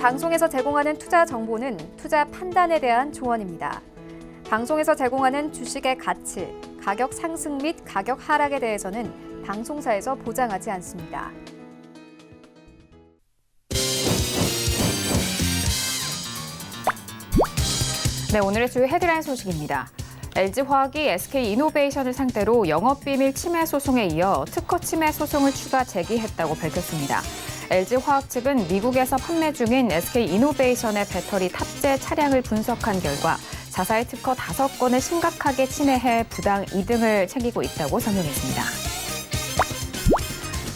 방송에서 제공하는 투자 정보는 투자 판단에 대한 조언입니다. 방송에서 제공하는 주식의 가치, 가격 상승 및 가격 하락에 대해서는 방송사에서 보장하지 않습니다. 네, 오늘의 주요 헤드라인 소식입니다. LG화학이 SK이노베이션을 상대로 영업비밀 침해 소송에 이어 특허 침해 소송을 추가 제기했다고 밝혔습니다. LG화학 측은 미국에서 판매 중인 SK이노베이션의 배터리 탑재 차량을 분석한 결과 자사의 특허 5건을 심각하게 침해해 부당 이득을 챙기고 있다고 설명했습니다.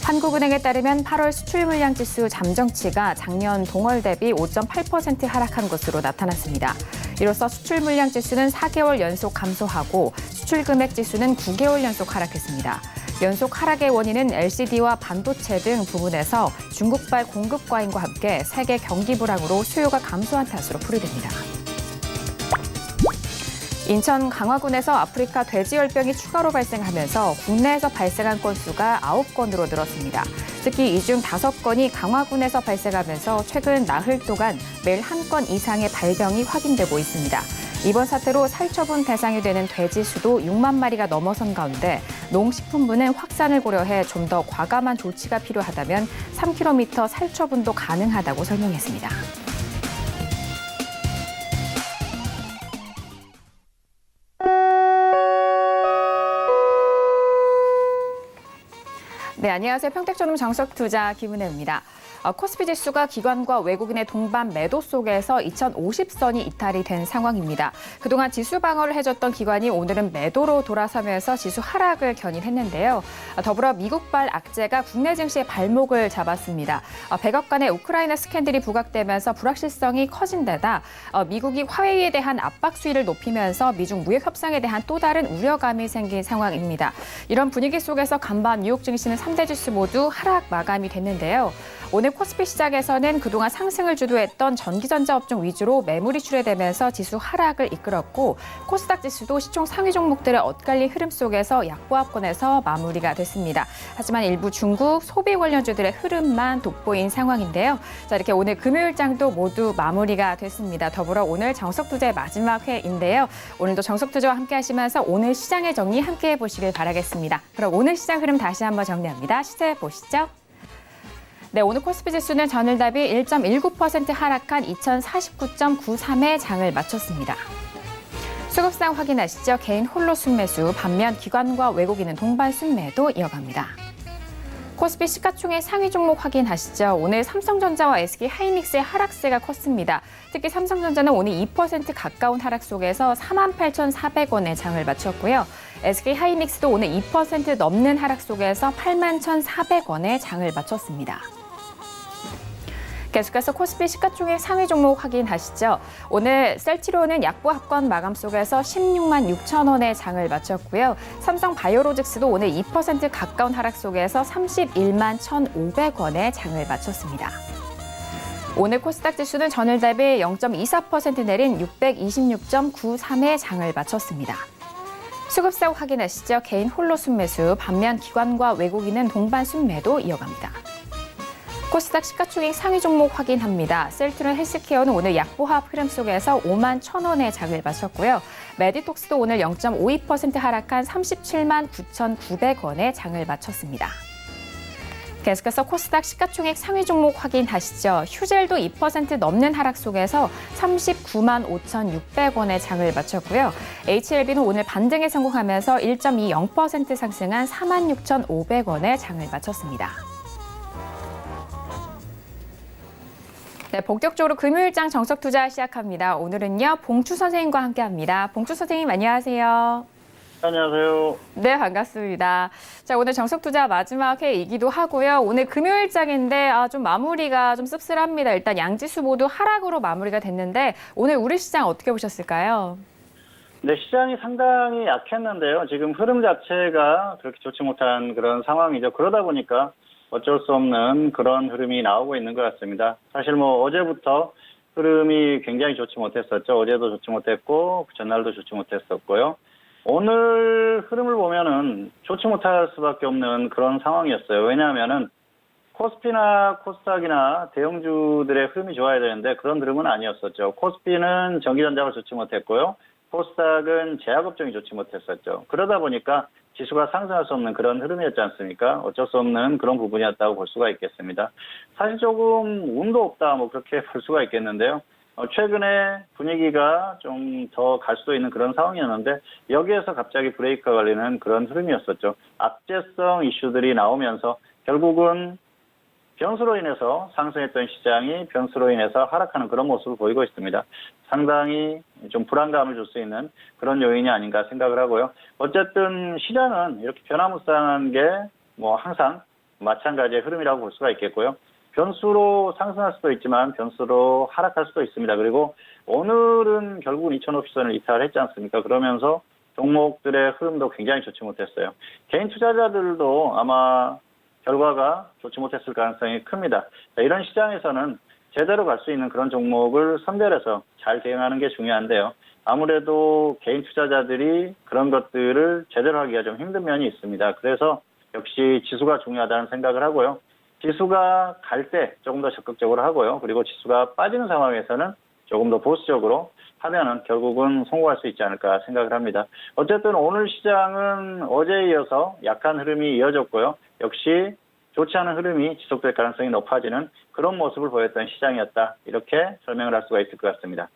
한국은행에 따르면 8월 수출 물량 지수 잠정치가 작년 동월 대비 5.8% 하락한 것으로 나타났습니다. 이로써 수출 물량 지수는 4개월 연속 감소하고 수출 금액 지수는 9개월 연속 하락했습니다. 연속 하락의 원인은 LCD와 반도체 등 부분에서 중국발 공급 과잉과 함께 세계 경기 불황으로 수요가 감소한 탓으로 풀이됩니다. 인천 강화군에서 아프리카 돼지열병이 추가로 발생하면서 국내에서 발생한 건수가 9건으로 늘었습니다. 특히 이 중 5건이 강화군에서 발생하면서 최근 나흘 동안 매일 1건 이상의 발병이 확인되고 있습니다. 이번 사태로 살처분 대상이 되는 돼지 수도 6만 마리가 넘어선 가운데 농식품부는 확산을 고려해 좀 더 과감한 조치가 필요하다면 3km 살처분도 가능하다고 설명했습니다. 네, 안녕하세요. 평택저놈 정석투자 김은혜입니다. 코스피 지수가 기관과 외국인의 동반 매도 속에서 2050선이 이탈이 된 상황입니다. 그동안 지수 방어를 해줬던 기관이 오늘은 매도로 돌아서면서 지수 하락을 견인했는데요. 더불어 미국발 악재가 국내 증시의 발목을 잡았습니다. 100억 간의 우크라이나 스캔들이 부각되면서 불확실성이 커진 데다 미국이 화웨이에 대한 압박 수위를 높이면서 미중 무역 협상에 대한 또 다른 우려감이 생긴 상황입니다. 이런 분위기 속에서 간밤 뉴욕 증시는 3대 지수 모두 하락 마감이 됐는데요. 오늘 코스피 시작에서는 그동안 상승을 주도했던 전기전자 업종 위주로 매물이 출회되면서 지수 하락을 이끌었고 코스닥 지수도 시총 상위 종목들의 엇갈린 흐름 속에서 약보합권에서 마무리가 됐습니다. 하지만 일부 중국 소비 관련주들의 흐름만 돋보인 상황인데요. 자, 이렇게 오늘 금요일장도 모두 마무리가 됐습니다. 더불어 오늘 정석투자의 마지막 회인데요. 오늘도 정석투자와 함께 하시면서 오늘 시장의 정리 함께 해보시길 바라겠습니다. 그럼 오늘 시장 흐름 다시 한번 정리합니다. 시세 보시죠. 네, 오늘 코스피 지수는 전일 대비 1.19% 하락한 2049.93에 장을 마쳤습니다. 수급상 확인하시죠. 개인 홀로 순매수, 반면 기관과 외국인은 동반 순매도 이어갑니다. 코스피 시가총액 상위 종목 확인하시죠. 오늘 삼성전자와 SK하이닉스의 하락세가 컸습니다. 특히 삼성전자는 오늘 2% 가까운 하락 속에서 48,400원에 장을 마쳤고요. SK하이닉스도 오늘 2% 넘는 하락 속에서 81,400원에 장을 마쳤습니다. 계속해서 코스피 시가총액 상위 종목 확인하시죠. 오늘 셀트리온은 약보합권 마감 속에서 16만 6천 원의 장을 마쳤고요. 삼성 바이오로직스도 오늘 2% 가까운 하락 속에서 31만 1,500원의 장을 마쳤습니다. 오늘 코스닥 지수는 전일 대비 0.24% 내린 626.93의 장을 마쳤습니다. 수급상 확인하시죠. 개인 홀로 순매수, 반면 기관과 외국인은 동반 순매도 이어갑니다. 코스닥 시가총액 상위 종목 확인합니다. 셀트리온 헬스케어는 오늘 약보합 흐름 속에서 5만 1,000원의 장을 마쳤고요. 메디톡스도 오늘 0.52% 하락한 37만 9,900원의 장을 마쳤습니다. 계속해서 코스닥 시가총액 상위 종목 확인하시죠. 휴젤도 2% 넘는 하락 속에서 39만 5,600원의 장을 마쳤고요. HLB는 오늘 반등에 성공하면서 1.20% 상승한 46,500원의 장을 마쳤습니다. 네, 본격적으로 금요일장 정석투자 시작합니다. 오늘은요, 봉추 선생님과 함께합니다. 봉추 선생님 안녕하세요. 안녕하세요. 네, 반갑습니다. 자, 오늘 정석투자 마지막 회이기도 하고요. 오늘 금요일장인데 좀 마무리가 좀 씁쓸합니다. 일단 양지수 모두 하락으로 마무리가 됐는데 오늘 우리 시장 어떻게 보셨을까요? 네, 시장이 상당히 약했는데요. 지금 흐름 자체가 그렇게 좋지 못한 그런 상황이죠. 그러다 보니까 어쩔 수 없는 그런 흐름이 나오고 있는 것 같습니다. 사실 어제부터 흐름이 굉장히 좋지 못했었죠. 어제도 좋지 못했고 전날도 좋지 못했었고요. 오늘 흐름을 보면은 좋지 못할 수밖에 없는 그런 상황이었어요. 왜냐하면은 코스피나 코스닥이나 대형주들의 흐름이 좋아야 되는데 그런 흐름은 아니었었죠. 코스피는 전기전자가 좋지 못했고요. 코스닥은 제약업종이 좋지 못했었죠. 그러다 보니까 지수가 상승할 수 없는 그런 흐름이었지 않습니까? 어쩔 수 없는 그런 부분이었다고 볼 수가 있겠습니다. 사실 조금 운도 없다 뭐 그렇게 볼 수가 있겠는데요. 최근에 분위기가 좀 더 갈 수도 있는 그런 상황이었는데 여기에서 갑자기 브레이크가 걸리는 그런 흐름이었었죠. 악재성 이슈들이 나오면서 결국은 변수로 인해서 상승했던 시장이 변수로 인해서 하락하는 그런 모습을 보이고 있습니다. 상당히 좀 불안감을 줄 수 있는 그런 요인이 아닌가 생각을 하고요. 어쨌든 시장은 이렇게 변화무쌍한 게 뭐 항상 마찬가지의 흐름이라고 볼 수가 있겠고요. 변수로 상승할 수도 있지만 변수로 하락할 수도 있습니다. 그리고 오늘은 결국은 2,500선을 이탈했지 않습니까? 그러면서 종목들의 흐름도 굉장히 좋지 못했어요. 개인 투자자들도 아마 결과가 좋지 못했을 가능성이 큽니다. 자, 이런 시장에서는 제대로 갈 수 있는 그런 종목을 선별해서 잘 대응하는 게 중요한데요. 아무래도 개인 투자자들이 그런 것들을 제대로 하기가 좀 힘든 면이 있습니다. 그래서 역시 지수가 중요하다는 생각을 하고요. 지수가 갈 때 조금 더 적극적으로 하고요. 그리고 지수가 빠지는 상황에서는 조금 더 보수적으로 하면은 결국은 성공할 수 있지 않을까 생각을 합니다. 어쨌든 오늘 시장은 어제에 이어서 약한 흐름이 이어졌고요. 역시 좋지 않은 흐름이 지속될 가능성이 높아지는 그런 모습을 보였던 시장이었다. 이렇게 설명을 할 수가 있을 것 같습니다.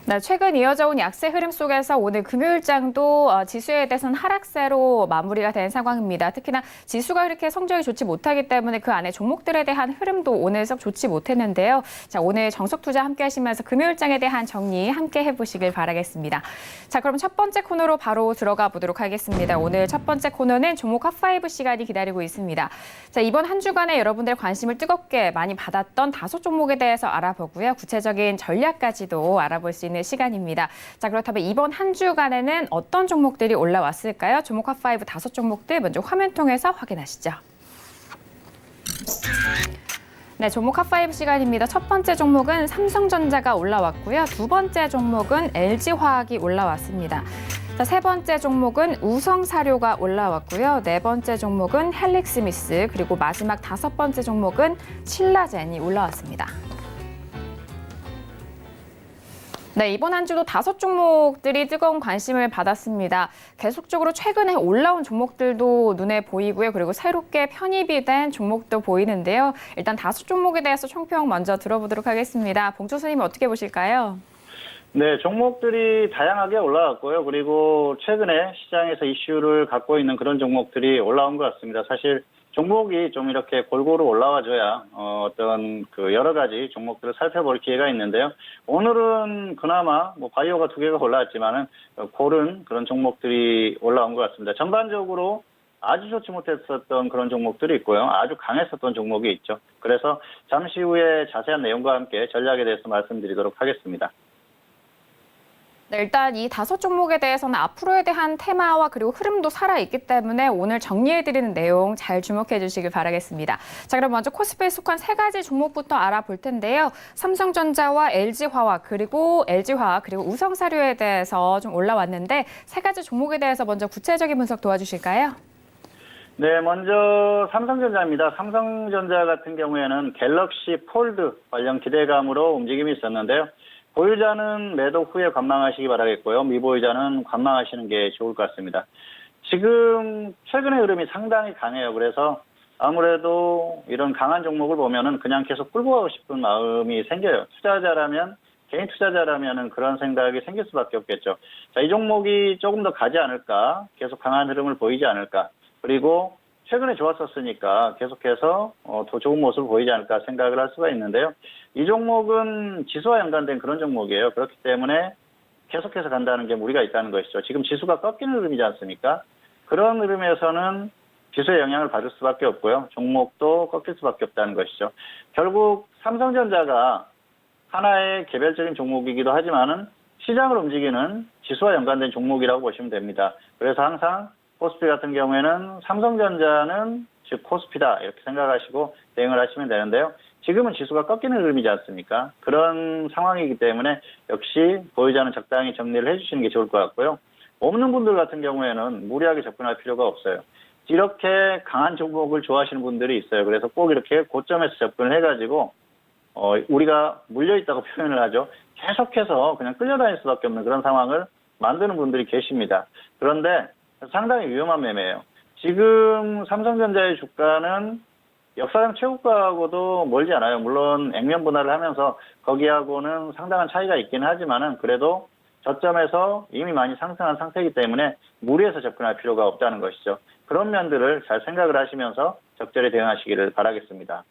네, 최근 이어져 온 약세 흐름 속에서 오늘 금요일장도 지수에 대해서는 하락세로 마무리가 된 상황입니다. 특히나 지수가 그렇게 성적이 좋지 못하기 때문에 그 안에 종목들에 대한 흐름도 오늘 썩 좋지 못했는데요. 자, 오늘 정석투자 함께 하시면서 금요일장에 대한 정리 함께 해보시길 바라겠습니다. 자, 그럼 첫 번째 코너로 바로 들어가 보도록 하겠습니다. 오늘 첫 번째 코너는 종목 핫5 시간이 기다리고 있습니다. 자, 이번 한 주간에 여러분들 관심을 뜨겁게 많이 받았던 5종목에 대해서 알아보고요. 구체적인 전략까지도 알아볼 수 있는 시간입니다. 자, 그렇다면 이번 한 주간에는 어떤 종목들이 올라왔을까요? 종목 핫5 5종목들 먼저 화면 통해서 확인하시죠. 네, 종목 핫5 시간입니다. 첫 번째 종목은 삼성전자가 올라왔고요. 두 번째 종목은 LG화학이 올라왔습니다. 자, 세 번째 종목은 우성사료가 올라왔고요. 네 번째 종목은 헬릭스미스, 그리고 마지막 다섯 번째 종목은 신라젠이 올라왔습니다. 네, 이번 한 주도 5종목들이 뜨거운 관심을 받았습니다. 계속적으로 최근에 올라온 종목들도 눈에 보이고요. 그리고 새롭게 편입이 된 종목도 보이는데요. 일단 5종목에 대해서 총평 먼저 들어보도록 하겠습니다. 봉조 선생님 어떻게 보실까요? 네, 종목들이 다양하게 올라왔고요. 그리고 최근에 시장에서 이슈를 갖고 있는 그런 종목들이 올라온 것 같습니다. 사실 종목이 좀 이렇게 골고루 올라와줘야 어떤 그 여러 가지 종목들을 살펴볼 기회가 있는데요. 오늘은 그나마 뭐 바이오가 2개가 올라왔지만은 고른 그런 종목들이 올라온 것 같습니다. 전반적으로 아주 좋지 못했었던 그런 종목들이 있고요. 아주 강했었던 종목이 있죠. 그래서 잠시 후에 자세한 내용과 함께 전략에 대해서 말씀드리도록 하겠습니다. 네, 일단 이 5종목에 대해서는 앞으로에 대한 테마와 그리고 흐름도 살아있기 때문에 오늘 정리해드리는 내용 잘 주목해 주시길 바라겠습니다. 자, 그럼 먼저 코스피에 속한 3가지 종목부터 알아볼 텐데요. 삼성전자와 LG화학 그리고 우성사료에 대해서 좀 올라왔는데 3가지 종목에 대해서 먼저 구체적인 분석 도와주실까요? 네, 먼저 삼성전자입니다. 삼성전자 같은 경우에는 갤럭시 폴드 관련 기대감으로 움직임이 있었는데요. 보유자는 매도 후에 관망하시기 바라겠고요. 미보유자는 관망하시는 게 좋을 것 같습니다. 지금 최근의 흐름이 상당히 강해요. 그래서 아무래도 이런 강한 종목을 보면은 그냥 계속 끌고 가고 싶은 마음이 생겨요. 개인 투자자라면은 그런 생각이 생길 수밖에 없겠죠. 자, 이 종목이 조금 더 가지 않을까? 계속 강한 흐름을 보이지 않을까? 그리고 최근에 좋았었으니까 계속해서 더 좋은 모습을 보이지 않을까 생각을 할 수가 있는데요. 이 종목은 지수와 연관된 그런 종목이에요. 그렇기 때문에 계속해서 간다는 게 무리가 있다는 것이죠. 지금 지수가 꺾이는 흐름이지 않습니까? 그런 흐름에서는 지수의 영향을 받을 수밖에 없고요. 종목도 꺾일 수밖에 없다는 것이죠. 결국 삼성전자가 하나의 개별적인 종목이기도 하지만은 시장을 움직이는 지수와 연관된 종목이라고 보시면 됩니다. 그래서 항상 코스피 같은 경우에는 삼성전자는 즉 코스피다 이렇게 생각하시고 대응을 하시면 되는데요. 지금은 지수가 꺾이는 흐름이지 않습니까? 그런 상황이기 때문에 역시 보유자는 적당히 정리를 해주시는 게 좋을 것 같고요. 없는 분들 같은 경우에는 무리하게 접근할 필요가 없어요. 이렇게 강한 종목을 좋아하시는 분들이 있어요. 그래서 꼭 이렇게 고점에서 접근을 해가지고 우리가 물려있다고 표현을 하죠. 계속해서 그냥 끌려다닐 수밖에 없는 그런 상황을 만드는 분들이 계십니다. 그런데 상당히 위험한 매매예요. 지금 삼성전자의 주가는 역사상 최고가하고도 멀지 않아요. 물론 액면 분할을 하면서 거기하고는 상당한 차이가 있긴 하지만은 그래도 저점에서 이미 많이 상승한 상태이기 때문에 무리해서 접근할 필요가 없다는 것이죠. 그런 면들을 잘 생각을 하시면서 적절히 대응하시기를 바라겠습니다.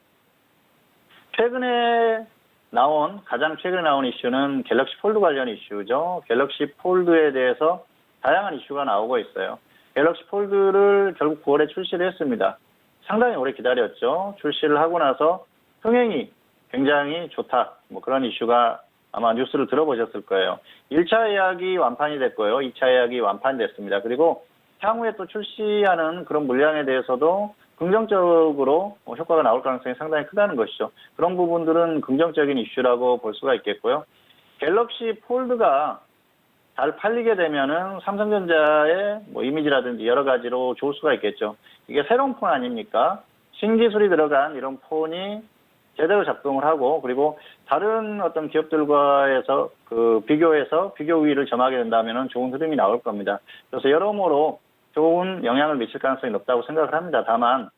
가장 최근에 나온 이슈는 갤럭시 폴드 관련 이슈죠. 갤럭시 폴드에 대해서 다양한 이슈가 나오고 있어요. 갤럭시 폴드를 결국 9월에 출시를 했습니다. 상당히 오래 기다렸죠. 출시를 하고 나서 흥행이 굉장히 좋다. 그런 이슈가 아마 뉴스를 들어보셨을 거예요. 1차 예약이 완판이 됐고요. 2차 예약이 완판됐습니다. 그리고 향후에 또 출시하는 그런 물량에 대해서도 긍정적으로 효과가 나올 가능성이 상당히 크다는 것이죠. 그런 부분들은 긍정적인 이슈라고 볼 수가 있겠고요. 갤럭시 폴드가 잘 팔리게 되면은 삼성전자의 이미지라든지 여러 가지로 좋을 수가 있겠죠. 이게 새로운 폰 아닙니까? 신기술이 들어간 이런 폰이 제대로 작동을 하고 그리고 다른 어떤 기업들과에서 비교해서 비교 우위를 점하게 된다면은 좋은 흐름이 나올 겁니다. 그래서 여러모로 좋은 영향을 미칠 가능성이 높다고 생각을 합니다. 다만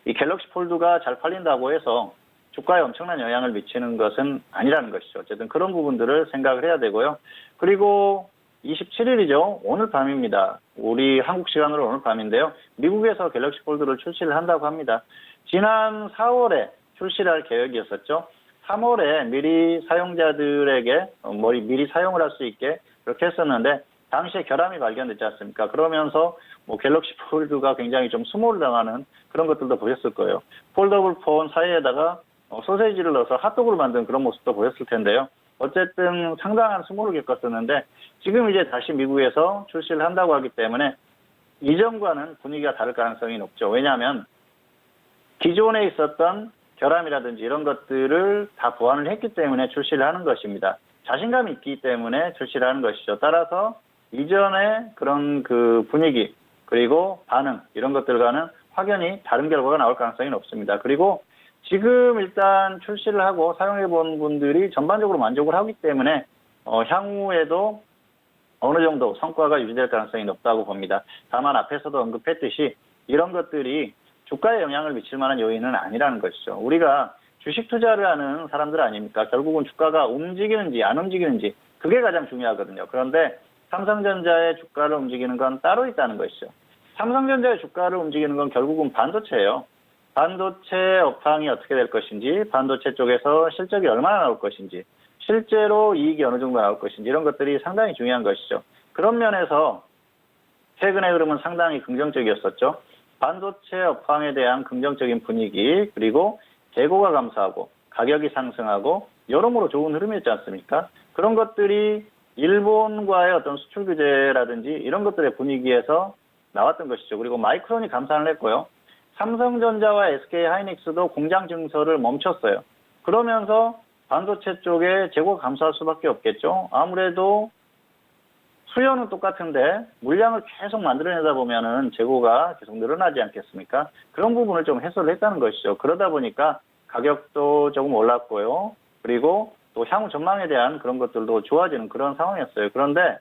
이 갤럭시 폴드가 잘 팔린다고 해서 주가에 엄청난 영향을 미치는 것은 아니라는 것이죠. 어쨌든 그런 부분들을 생각을 해야 되고요. 그리고 27일이죠. 오늘 밤입니다. 우리 한국 시간으로 오늘 밤인데요. 미국에서 갤럭시 폴드를 출시를 한다고 합니다. 지난 4월에 출시를 할 계획이었었죠. 3월에 미리 사용자들에게 미리 사용을 할 수 있게 그렇게 했었는데 당시에 결함이 발견됐지 않습니까? 그러면서 갤럭시 폴드가 굉장히 좀 수모를 당하는 그런 것들도 보셨을 거예요. 폴더블 폰 사이에다가 소세지를 넣어서 핫도그를 만든 그런 모습도 보였을 텐데요. 어쨌든 상당한 수모를 겪었었는데 지금 이제 다시 미국에서 출시를 한다고 하기 때문에 이전과는 분위기가 다를 가능성이 높죠. 왜냐하면 기존에 있었던 결함이라든지 이런 것들을 다 보완을 했기 때문에 출시를 하는 것입니다. 자신감이 있기 때문에 출시를 하는 것이죠. 따라서 이전의 그런 분위기 그리고 반응 이런 것들과는 확연히 다른 결과가 나올 가능성이 높습니다. 그리고 지금 일단 출시를 하고 사용해 본 분들이 전반적으로 만족을 하기 때문에 향후에도 어느 정도 성과가 유지될 가능성이 높다고 봅니다. 다만 앞에서도 언급했듯이 이런 것들이 주가에 영향을 미칠 만한 요인은 아니라는 것이죠. 우리가 주식 투자를 하는 사람들 아닙니까? 결국은 주가가 움직이는지 안 움직이는지 그게 가장 중요하거든요. 그런데 삼성전자의 주가를 움직이는 건 따로 있다는 것이죠. 삼성전자의 주가를 움직이는 건 결국은 반도체예요. 반도체 업황이 어떻게 될 것인지, 반도체 쪽에서 실적이 얼마나 나올 것인지, 실제로 이익이 어느 정도 나올 것인지 이런 것들이 상당히 중요한 것이죠. 그런 면에서 최근의 흐름은 상당히 긍정적이었었죠. 반도체 업황에 대한 긍정적인 분위기 그리고 재고가 감소하고 가격이 상승하고 여러모로 좋은 흐름이었지 않습니까? 그런 것들이 일본과의 어떤 수출 규제라든지 이런 것들의 분위기에서 나왔던 것이죠. 그리고 마이크론이 감산을 했고요. 삼성전자와 SK하이닉스도 공장 증설을 멈췄어요. 그러면서 반도체 쪽에 재고가 감소할 수밖에 없겠죠. 아무래도 수요는 똑같은데 물량을 계속 만들어내다 보면은 재고가 계속 늘어나지 않겠습니까? 그런 부분을 좀 해소를 했다는 것이죠. 그러다 보니까 가격도 조금 올랐고요. 그리고 또 향후 전망에 대한 그런 것들도 좋아지는 그런 상황이었어요. 그런데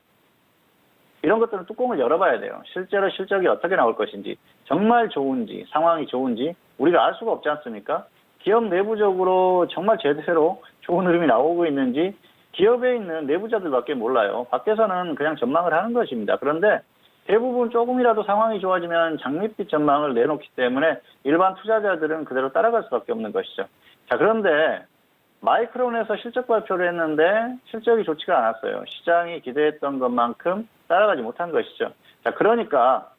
이런 것들은 뚜껑을 열어봐야 돼요. 실제로 실적이 어떻게 나올 것인지, 정말 좋은지, 상황이 좋은지 우리가 알 수가 없지 않습니까? 기업 내부적으로 정말 제대로 좋은 흐름이 나오고 있는지 기업에 있는 내부자들밖에 몰라요. 밖에서는 그냥 전망을 하는 것입니다. 그런데 대부분 조금이라도 상황이 좋아지면 장밋빛 전망을 내놓기 때문에 일반 투자자들은 그대로 따라갈 수밖에 없는 것이죠. 자, 그런데 마이크론에서 실적 발표를 했는데 실적이 좋지가 않았어요. 시장이 기대했던 것만큼 따라가지 못한 것이죠. 자, 그러니까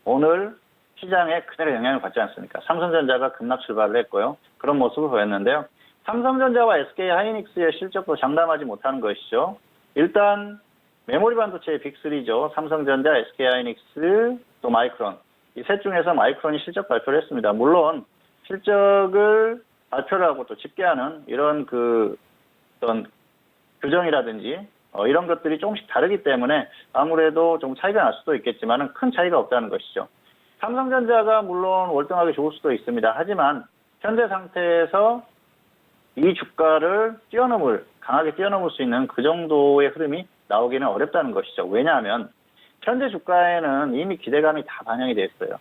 오늘 시장에 그대로 영향을 받지 않습니까? 삼성전자가 급락 출발을 했고요. 그런 모습을 보였는데요. 삼성전자와 SK하이닉스의 실적도 장담하지 못하는 것이죠. 일단 메모리 반도체의 빅3죠. 삼성전자, SK하이닉스, 또 마이크론. 이 셋 중에서 마이크론이 실적 발표를 했습니다. 물론 실적을 발표를 하고 또 집계하는 이런 어떤 규정이라든지 이런 것들이 조금씩 다르기 때문에 아무래도 좀 차이가 날 수도 있겠지만은 큰 차이가 없다는 것이죠. 삼성전자가 물론 월등하게 좋을 수도 있습니다. 하지만 현재 상태에서 이 주가를 강하게 뛰어넘을 수 있는 그 정도의 흐름이 나오기는 어렵다는 것이죠. 왜냐하면 현재 주가에는 이미 기대감이 다 반영이 돼 있어요.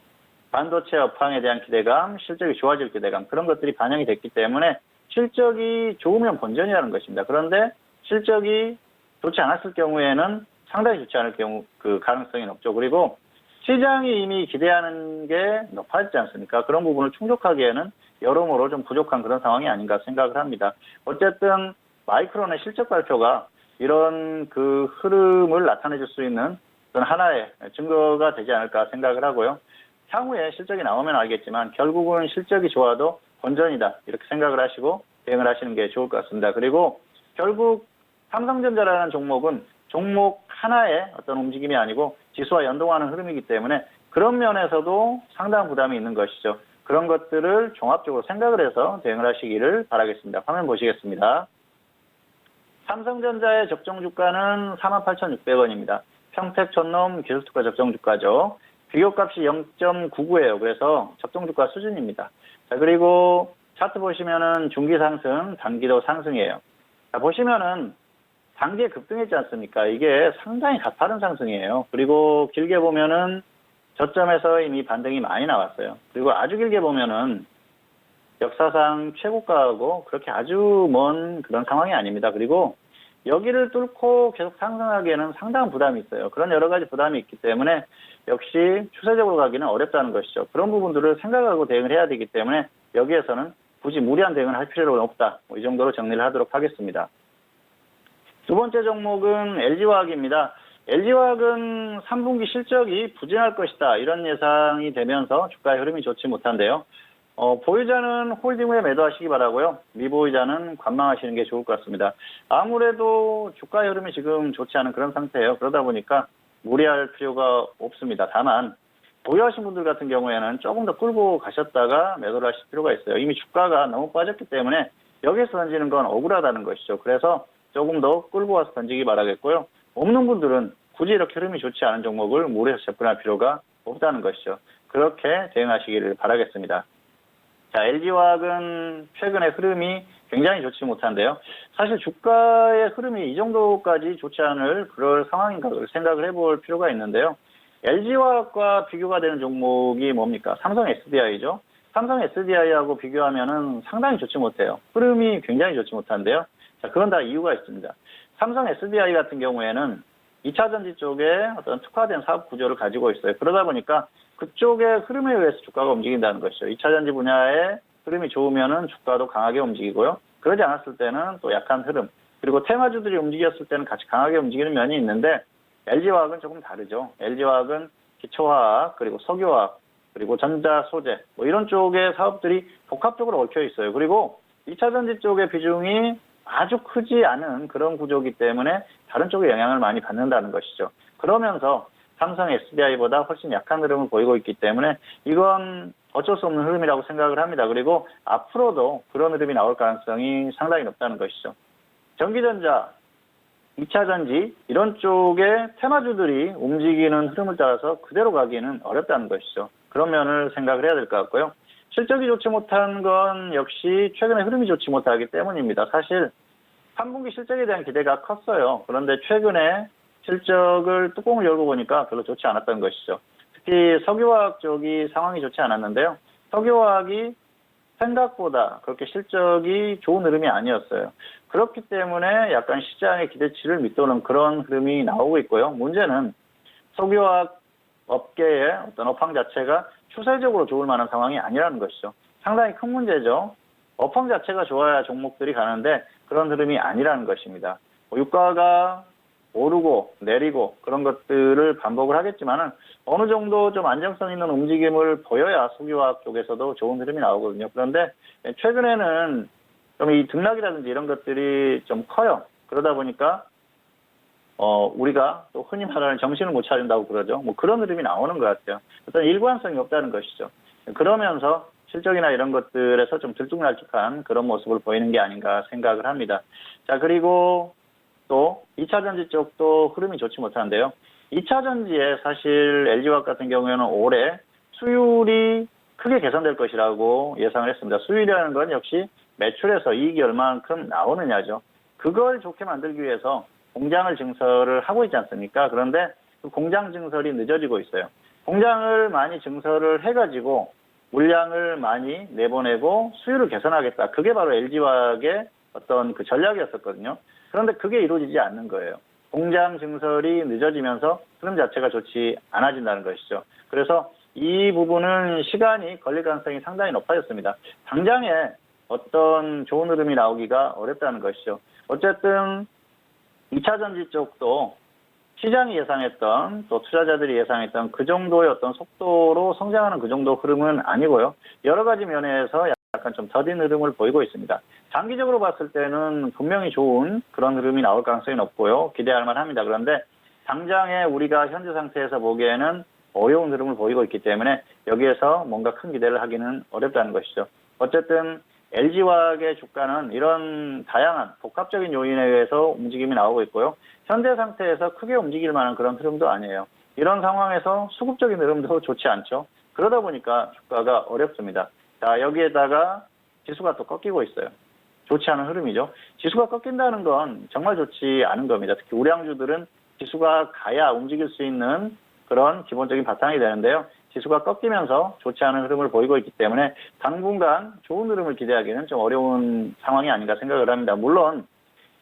반도체 업황에 대한 기대감, 실적이 좋아질 기대감, 그런 것들이 반영이 됐기 때문에 실적이 좋으면 본전이라는 것입니다. 그런데 실적이 좋지 않았을 경우에는 상당히 좋지 않을 경우 그 가능성이 높죠. 그리고 시장이 이미 기대하는 게 높아지지 않습니까? 그런 부분을 충족하기에는 여러모로 좀 부족한 그런 상황이 아닌가 생각을 합니다. 어쨌든 마이크론의 실적 발표가 이런 그 흐름을 나타내줄 수 있는 어떤 하나의 증거가 되지 않을까 생각을 하고요. 향후에 실적이 나오면 알겠지만 결국은 실적이 좋아도 본전이다 이렇게 생각을 하시고 대응을 하시는 게 좋을 것 같습니다. 그리고 결국 삼성전자라는 종목은 종목 하나의 어떤 움직임이 아니고 지수와 연동하는 흐름이기 때문에 그런 면에서도 상당한 부담이 있는 것이죠. 그런 것들을 종합적으로 생각을 해서 대응을 하시기를 바라겠습니다. 화면 보시겠습니다. 삼성전자의 적정 주가는 48,600원입니다. 평택 촌놈 기술특가 적정 주가죠. 비교값이 0.99예요. 그래서 적정 주가 수준입니다. 자, 그리고 차트 보시면은 중기 상승, 단기도 상승이에요. 자, 보시면은 단기에 급등했지 않습니까? 이게 상당히 가파른 상승이에요. 그리고 길게 보면은 저점에서 이미 반등이 많이 나왔어요. 그리고 아주 길게 보면은 역사상 최고가하고 그렇게 아주 먼 그런 상황이 아닙니다. 그리고 여기를 뚫고 계속 상승하기에는 상당한 부담이 있어요. 그런 여러 가지 부담이 있기 때문에 역시 추세적으로 가기는 어렵다는 것이죠. 그런 부분들을 생각하고 대응을 해야 되기 때문에 여기에서는 굳이 무리한 대응을 할 필요는 없다. 이 정도로 정리를 하도록 하겠습니다. 두 번째 종목은 LG화학입니다. LG화학은 3분기 실적이 부진할 것이다. 이런 예상이 되면서 주가의 흐름이 좋지 못한데요. 보유자는 홀딩 후에 매도하시기 바라고요. 미보유자는 관망하시는 게 좋을 것 같습니다. 아무래도 주가의 흐름이 지금 좋지 않은 그런 상태예요. 그러다 보니까 무리할 필요가 없습니다. 다만 보유하신 분들 같은 경우에는 조금 더 끌고 가셨다가 매도를 하실 필요가 있어요. 이미 주가가 너무 빠졌기 때문에 여기서 던지는 건 억울하다는 것이죠. 그래서 조금 더 끌고 와서 던지기 바라겠고요. 없는 분들은 굳이 이렇게 흐름이 좋지 않은 종목을 무리해서 접근할 필요가 없다는 것이죠. 그렇게 대응하시기를 바라겠습니다. 자, LG화학은 최근에 흐름이 굉장히 좋지 못한데요. 사실 주가의 흐름이 이 정도까지 좋지 않을 그럴 상황인가 생각을 해볼 필요가 있는데요. LG화학과 비교가 되는 종목이 뭡니까? 삼성 SDI죠. 삼성 SDI하고 비교하면은 상당히 좋지 못해요. 흐름이 굉장히 좋지 못한데요. 자, 그건 다 이유가 있습니다. 삼성 SDI 같은 경우에는 2차 전지 쪽에 어떤 특화된 사업 구조를 가지고 있어요. 그러다 보니까 그쪽의 흐름에 의해서 주가가 움직인다는 것이죠. 2차 전지 분야의 흐름이 좋으면은 주가도 강하게 움직이고요. 그러지 않았을 때는 또 약한 흐름. 그리고 테마주들이 움직였을 때는 같이 강하게 움직이는 면이 있는데 LG화학은 조금 다르죠. LG화학은 기초화학, 그리고 석유화학, 그리고 전자 소재 이런 쪽의 사업들이 복합적으로 얽혀 있어요. 그리고 2차 전지 쪽의 비중이 아주 크지 않은 그런 구조이기 때문에 다른 쪽에 영향을 많이 받는다는 것이죠. 그러면서 삼성 SDI보다 훨씬 약한 흐름을 보이고 있기 때문에 이건 어쩔 수 없는 흐름이라고 생각을 합니다. 그리고 앞으로도 그런 흐름이 나올 가능성이 상당히 높다는 것이죠. 전기전자, 2차 전지 이런 쪽의 테마주들이 움직이는 흐름을 따라서 그대로 가기는 어렵다는 것이죠. 그런 면을 생각을 해야 될 것 같고요. 실적이 좋지 못한 건 역시 최근에 흐름이 좋지 못하기 때문입니다. 사실 3분기 실적에 대한 기대가 컸어요. 그런데 최근에 실적을 뚜껑을 열고 보니까 별로 좋지 않았던 것이죠. 특히 석유화학 쪽이 상황이 좋지 않았는데요. 석유화학이 생각보다 그렇게 실적이 좋은 흐름이 아니었어요. 그렇기 때문에 약간 시장의 기대치를 밑도는 그런 흐름이 나오고 있고요. 문제는 석유화학 업계의 어떤 업황 자체가 추세적으로 좋을 만한 상황이 아니라는 것이죠. 상당히 큰 문제죠. 업황 자체가 좋아야 종목들이 가는데 그런 흐름이 아니라는 것입니다. 유가가 오르고 내리고 그런 것들을 반복을 하겠지만은 어느 정도 좀 안정성 있는 움직임을 보여야 석유화학 쪽에서도 좋은 흐름이 나오거든요. 그런데 최근에는 좀 이 등락이라든지 이런 것들이 좀 커요. 그러다 보니까 우리가 또 흔히 말하는 정신을 못 차린다고 그러죠. 그런 흐름이 나오는 것 같아요. 어떤 일관성이 없다는 것이죠. 그러면서 실적이나 이런 것들에서 좀 들쭉날쭉한 그런 모습을 보이는 게 아닌가 생각을 합니다. 자, 그리고 또 2차 전지 쪽도 흐름이 좋지 못한데요. 2차 전지에 사실 LG화학 같은 경우에는 올해 수율이 크게 개선될 것이라고 예상을 했습니다. 수율이라는 건 역시 매출에서 이익이 얼마만큼 나오느냐죠. 그걸 좋게 만들기 위해서 공장을 증설을 하고 있지 않습니까? 그런데 그 공장 증설이 늦어지고 있어요. 공장을 많이 증설을 해가지고 물량을 많이 내보내고 수율을 개선하겠다. 그게 바로 LG화학의 어떤 그 전략이었었거든요. 그런데 그게 이루어지지 않는 거예요. 공장 증설이 늦어지면서 흐름 자체가 좋지 않아진다는 것이죠. 그래서 이 부분은 시간이 걸릴 가능성이 상당히 높아졌습니다. 당장에 어떤 좋은 흐름이 나오기가 어렵다는 것이죠. 어쨌든 2차 전지 쪽도 시장이 예상했던 또 투자자들이 예상했던 그 정도의 어떤 속도로 성장하는 그 정도 흐름은 아니고요. 여러 가지 면에서 약간 좀 더딘 흐름을 보이고 있습니다. 장기적으로 봤을 때는 분명히 좋은 그런 흐름이 나올 가능성이 높고요. 기대할 만합니다. 그런데 당장에 우리가 현재 상태에서 보기에는 어려운 흐름을 보이고 있기 때문에 여기에서 뭔가 큰 기대를 하기는 어렵다는 것이죠. 어쨌든 LG화학의 주가는 이런 다양한 복합적인 요인에 의해서 움직임이 나오고 있고요. 현재 상태에서 크게 움직일 만한 그런 흐름도 아니에요. 이런 상황에서 수급적인 흐름도 좋지 않죠. 그러다 보니까 주가가 어렵습니다. 자, 여기에다가 지수가 또 꺾이고 있어요. 좋지 않은 흐름이죠. 지수가 꺾인다는 건 정말 좋지 않은 겁니다. 특히 우량주들은 지수가 가야 움직일 수 있는 그런 기본적인 바탕이 되는데요. 지수가 꺾이면서 좋지 않은 흐름을 보이고 있기 때문에 당분간 좋은 흐름을 기대하기는 좀 어려운 상황이 아닌가 생각을 합니다. 물론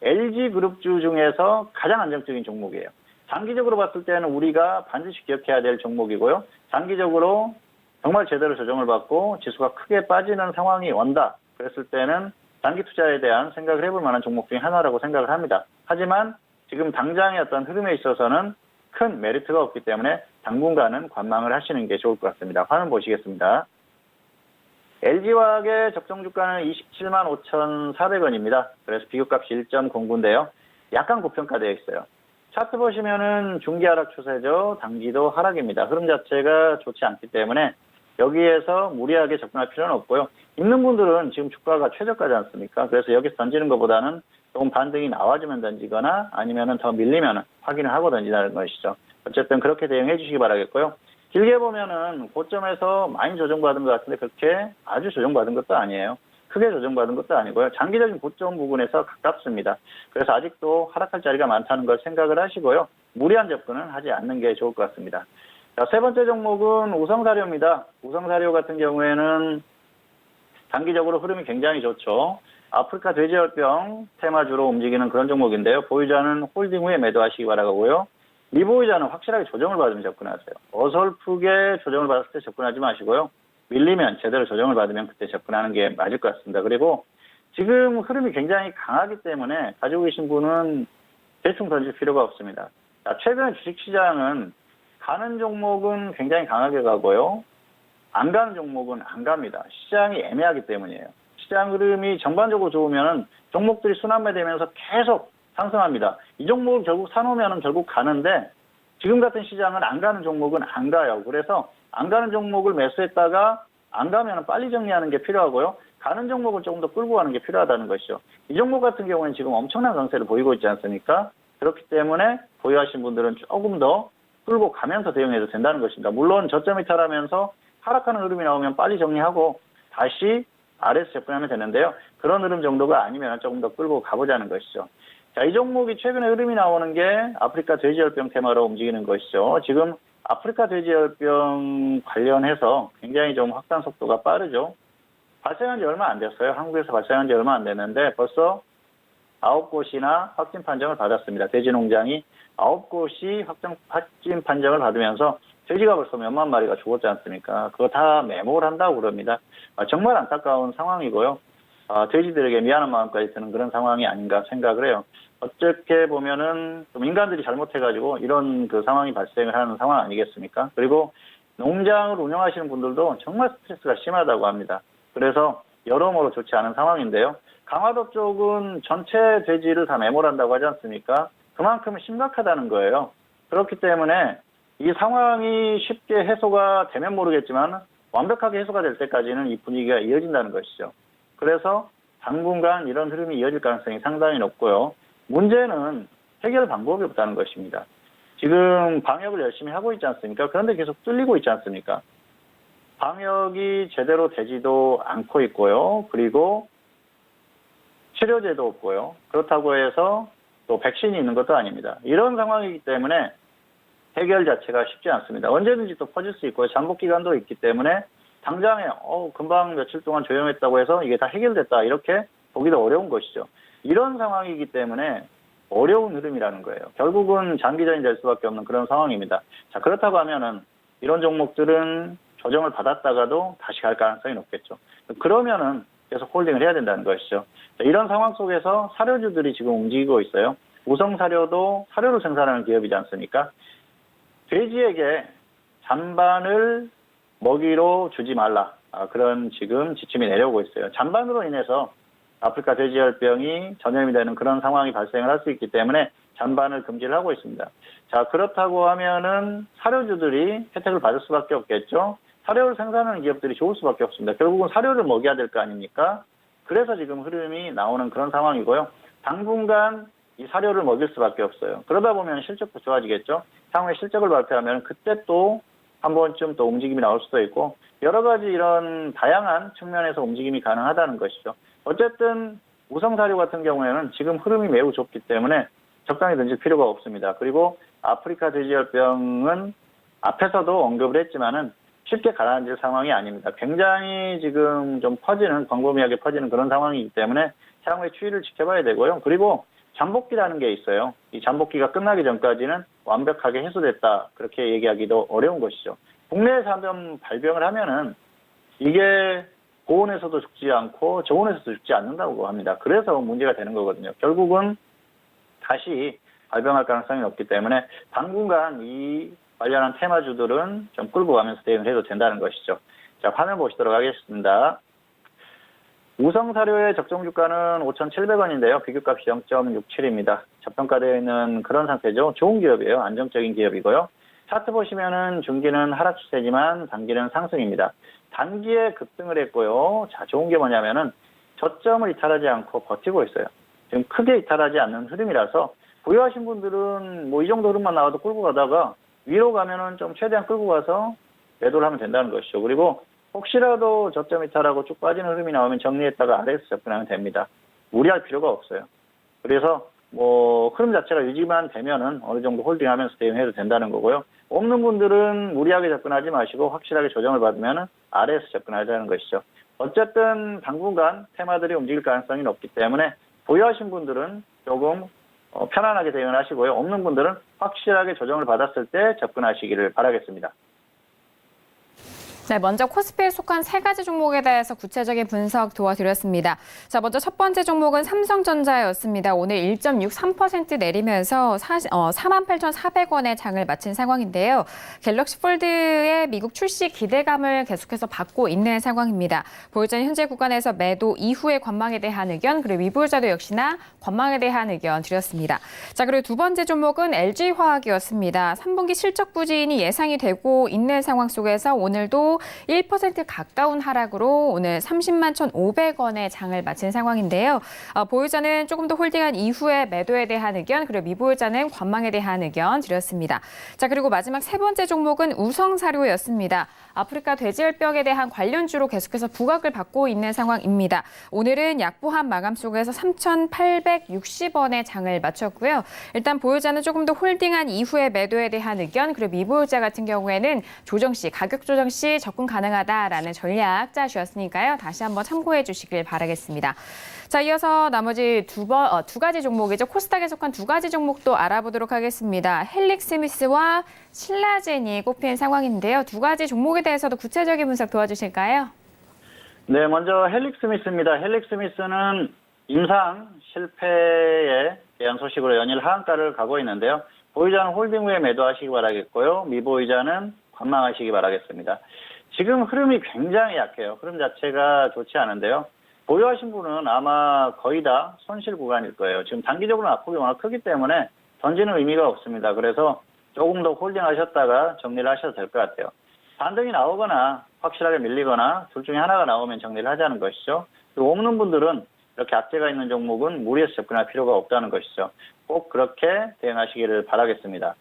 LG그룹주 중에서 가장 안정적인 종목이에요. 장기적으로 봤을 때는 우리가 반드시 기억해야 될 종목이고요. 장기적으로 정말 제대로 조정을 받고 지수가 크게 빠지는 상황이 온다. 그랬을 때는 단기 투자에 대한 생각을 해볼 만한 종목 중에 하나라고 생각을 합니다. 하지만 지금 당장의 어떤 흐름에 있어서는 큰 메리트가 없기 때문에 당분간은 관망을 하시는 게 좋을 것 같습니다. 화면 보시겠습니다. LG화학의 적정 주가는 27만 5,400원입니다. 그래서 비교값이 1.09인데요. 약간 고평가되어 있어요. 차트 보시면은 중기 하락 추세죠. 단기도 하락입니다. 흐름 자체가 좋지 않기 때문에 여기에서 무리하게 접근할 필요는 없고요. 있는 분들은 지금 주가가 최저가지 않습니까? 그래서 여기서 던지는 것보다는 조금 반등이 나와주면 던지거나 아니면은 더 밀리면 확인을 하고 던지는 것이죠. 어쨌든 그렇게 대응해 주시기 바라겠고요. 길게 보면은 고점에서 많이 조정받은 것 같은데 그렇게 아주 조정받은 것도 아니에요. 크게 조정받은 것도 아니고요. 장기적인 고점 부분에서 가깝습니다. 그래서 아직도 하락할 자리가 많다는 걸 생각을 하시고요. 무리한 접근은 하지 않는 게 좋을 것 같습니다. 자, 세 번째 종목은 우성사료입니다. 우성사료 같은 경우에는 단기적으로 흐름이 굉장히 좋죠. 아프리카 돼지열병 테마주로 움직이는 그런 종목인데요. 보유자는 홀딩 후에 매도하시기 바라고요. 미보유자는 확실하게 조정을 받으면 접근하세요. 어설프게 조정을 받았을 때 접근하지 마시고요. 밀리면 제대로 조정을 받으면 그때 접근하는 게 맞을 것 같습니다. 그리고 지금 흐름이 굉장히 강하기 때문에 가지고 계신 분은 대충 던질 필요가 없습니다. 자, 최근에 주식시장은 가는 종목은 굉장히 강하게 가고요. 안 가는 종목은 안 갑니다. 시장이 애매하기 때문이에요. 시장 흐름이 전반적으로 좋으면 종목들이 순환매되면서 계속 상승합니다. 이 종목을 결국 사놓으면 결국 가는데 지금 같은 시장은 안 가는 종목은 안 가요. 그래서 안 가는 종목을 매수했다가 안 가면 빨리 정리하는 게 필요하고요. 가는 종목을 조금 더 끌고 가는 게 필요하다는 것이죠. 이 종목 같은 경우는 지금 엄청난 강세를 보이고 있지 않습니까? 그렇기 때문에 보유하신 분들은 조금 더 끌고 가면서 대응해도 된다는 것입니다. 물론 저점이 탈하면서 하락하는 흐름이 나오면 빨리 정리하고 다시 아래에서 접근하면 되는데요. 그런 흐름 정도가 아니면 조금 더 끌고 가보자는 것이죠. 자, 이 종목이 최근에 흐름이 나오는 게 아프리카 돼지열병 테마로 움직이는 것이죠. 지금 아프리카 돼지열병 관련해서 굉장히 좀 확산 속도가 빠르죠. 발생한 지 얼마 안 됐어요. 한국에서 발생한 지 얼마 안 됐는데 벌써 9곳이나 확진 판정을 받았습니다. 돼지 농장이 9곳이 확진 판정을 받으면서 돼지가 벌써 몇만 마리가 죽었지 않습니까? 그거 다 매몰 한다고 그럽니다. 정말 안타까운 상황이고요. 돼지들에게 미안한 마음까지 드는 그런 상황이 아닌가 생각을 해요. 어떻게 보면은 좀 인간들이 잘못해가지고 이런 그 상황이 발생을 하는 상황 아니겠습니까? 그리고 농장을 운영하시는 분들도 정말 스트레스가 심하다고 합니다. 그래서 여러모로 좋지 않은 상황인데요. 강화도 쪽은 전체 돼지를 다 매몰한다고 하지 않습니까? 그만큼 심각하다는 거예요. 그렇기 때문에 이 상황이 쉽게 해소가 되면 모르겠지만 완벽하게 해소가 될 때까지는 이 분위기가 이어진다는 것이죠. 그래서 당분간 이런 흐름이 이어질 가능성이 상당히 높고요. 문제는 해결 방법이 없다는 것입니다. 지금 방역을 열심히 하고 있지 않습니까? 그런데 계속 뚫리고 있지 않습니까? 방역이 제대로 되지도 않고 있고요. 그리고 치료제도 없고요. 그렇다고 해서 또 백신이 있는 것도 아닙니다. 이런 상황이기 때문에 해결 자체가 쉽지 않습니다. 언제든지 또 퍼질 수 있고요. 잠복 기간도 있기 때문에 당장에 금방 며칠 동안 조용했다고 해서 이게 다 해결됐다 이렇게 보기도 어려운 것이죠. 이런 상황이기 때문에 어려운 흐름이라는 거예요. 결국은 장기전이 될 수밖에 없는 그런 상황입니다. 자, 그렇다고 하면은 이런 종목들은 조정을 받았다가도 다시 갈 가능성이 높겠죠. 그러면은 계속 홀딩을 해야 된다는 것이죠. 자, 이런 상황 속에서 사료주들이 지금 움직이고 있어요. 우성사료도 사료를 생산하는 기업이지 않습니까? 돼지에게 잔반을 먹이로 주지 말라. 그런 지금 지침이 내려오고 있어요. 잔반으로 인해서 아프리카 돼지열병이 전염이 되는 그런 상황이 발생을 할 수 있기 때문에 잔반을 금지를 하고 있습니다. 자, 그렇다고 하면은 사료주들이 혜택을 받을 수밖에 없겠죠. 사료를 생산하는 기업들이 좋을 수밖에 없습니다. 결국은 사료를 먹여야 될 거 아닙니까? 그래서 지금 흐름이 나오는 그런 상황이고요. 당분간 이 사료를 먹일 수밖에 없어요. 그러다 보면 실적도 좋아지겠죠. 향후에 실적을 발표하면 그때 또 한 번쯤 또 움직임이 나올 수도 있고 여러 가지 이런 다양한 측면에서 움직임이 가능하다는 것이죠. 어쨌든 우성사료 같은 경우에는 지금 흐름이 매우 좁기 때문에 적당히 던질 필요가 없습니다. 그리고 아프리카 돼지열병은 앞에서도 언급을 했지만은 쉽게 가라앉을 상황이 아닙니다. 굉장히 지금 좀 광범위하게 퍼지는 그런 상황이기 때문에 향후에 추이를 지켜봐야 되고요. 그리고 잠복기라는 게 있어요. 이 잠복기가 끝나기 전까지는 완벽하게 해소됐다. 그렇게 얘기하기도 어려운 것이죠. 국내에서 한번 발병을 하면은 이게 고온에서도 죽지 않고 저온에서도 죽지 않는다고 합니다. 그래서 문제가 되는 거거든요. 결국은 다시 발병할 가능성이 높기 때문에 당분간 이 관련한 테마주들은 좀 끌고 가면서 대응을 해도 된다는 것이죠. 자, 화면 보시도록 하겠습니다. 우성사료의 적정 주가는 5,700원인데요. 비교값이 0.67입니다. 저평가되어 있는 그런 상태죠. 좋은 기업이에요. 안정적인 기업이고요. 차트 보시면은 중기는 하락 추세지만 단기는 상승입니다. 단기에 급등을 했고요. 자, 좋은 게 뭐냐면은 저점을 이탈하지 않고 버티고 있어요. 지금 크게 이탈하지 않는 흐름이라서 보유하신 분들은 뭐 이 정도 흐름만 나와도 끌고 가다가 위로 가면은 좀 최대한 끌고 가서 매도를 하면 된다는 것이죠. 그리고 혹시라도 저점 이탈하고 쭉 빠지는 흐름이 나오면 정리했다가 아래에서 접근하면 됩니다. 무리할 필요가 없어요. 그래서 뭐 흐름 자체가 유지만 되면은 어느 정도 홀딩하면서 대응해도 된다는 거고요. 없는 분들은 무리하게 접근하지 마시고 확실하게 조정을 받으면은 아래에서 접근하자는 것이죠. 어쨌든 당분간 테마들이 움직일 가능성이 높기 때문에 보유하신 분들은 조금 편안하게 대응을 하시고요. 없는 분들은 확실하게 조정을 받았을 때 접근하시기를 바라겠습니다. 네, 먼저 코스피에 속한 세 가지 종목에 대해서 구체적인 분석 도와드렸습니다. 자, 먼저 첫 번째 종목은 삼성전자였습니다. 오늘 1.63% 내리면서 48,400원의 장을 마친 상황인데요. 갤럭시 폴드의 미국 출시 기대감을 계속해서 받고 있는 상황입니다. 보유자는 현재 구간에서 매도 이후의 관망에 대한 의견, 그리고 미보유자도 역시나 관망에 대한 의견 드렸습니다. 자, 그리고 두 번째 종목은 LG화학이었습니다. 3분기 실적 부진이 예상이 되고 있는 상황 속에서 오늘도 1% 가까운 하락으로 오늘 30만 1,500원의 장을 마친 상황인데요. 보유자는 조금 더 홀딩한 이후에 매도에 대한 의견, 그리고 미보유자는 관망에 대한 의견 드렸습니다. 자, 그리고 마지막 세 번째 종목은 우성사료였습니다. 아프리카 돼지열병에 대한 관련주로 계속해서 부각을 받고 있는 상황입니다. 오늘은 약보한 마감 속에서 3,860원의 장을 마쳤고요. 일단 보유자는 조금 더 홀딩한 이후에 매도에 대한 의견, 그리고 미보유자 같은 경우에는 가격 조정 시 접근 가능하다라는 전략 짜주셨으니까요. 다시 한번 참고해 주시길 바라겠습니다. 자, 이어서 나머지 두 가지 종목이죠. 코스닥에 속한 두 가지 종목도 알아보도록 하겠습니다. 헬릭스미스와 신라젠이 꼽힌 상황인데요. 두 가지 종목에 대해서도 구체적인 분석 도와주실까요? 네, 먼저 헬릭스미스입니다. 헬릭스미스는 임상 실패에 대한 소식으로 연일 하한가를 가고 있는데요. 보유자는 홀딩 후에 매도하시기 바라겠고요. 미보유자는 관망하시기 바라겠습니다. 지금 흐름이 굉장히 약해요. 흐름 자체가 좋지 않은데요. 보유하신 분은 아마 거의 다 손실 구간일 거예요. 지금 단기적으로 낙폭이 워낙 크기 때문에 던지는 의미가 없습니다. 그래서 조금 더 홀딩하셨다가 정리를 하셔도 될 것 같아요. 반등이 나오거나 확실하게 밀리거나 둘 중에 하나가 나오면 정리를 하자는 것이죠. 그리고 없는 분들은 이렇게 악재가 있는 종목은 무리해서 접근할 필요가 없다는 것이죠. 꼭 그렇게 대응하시기를 바라겠습니다.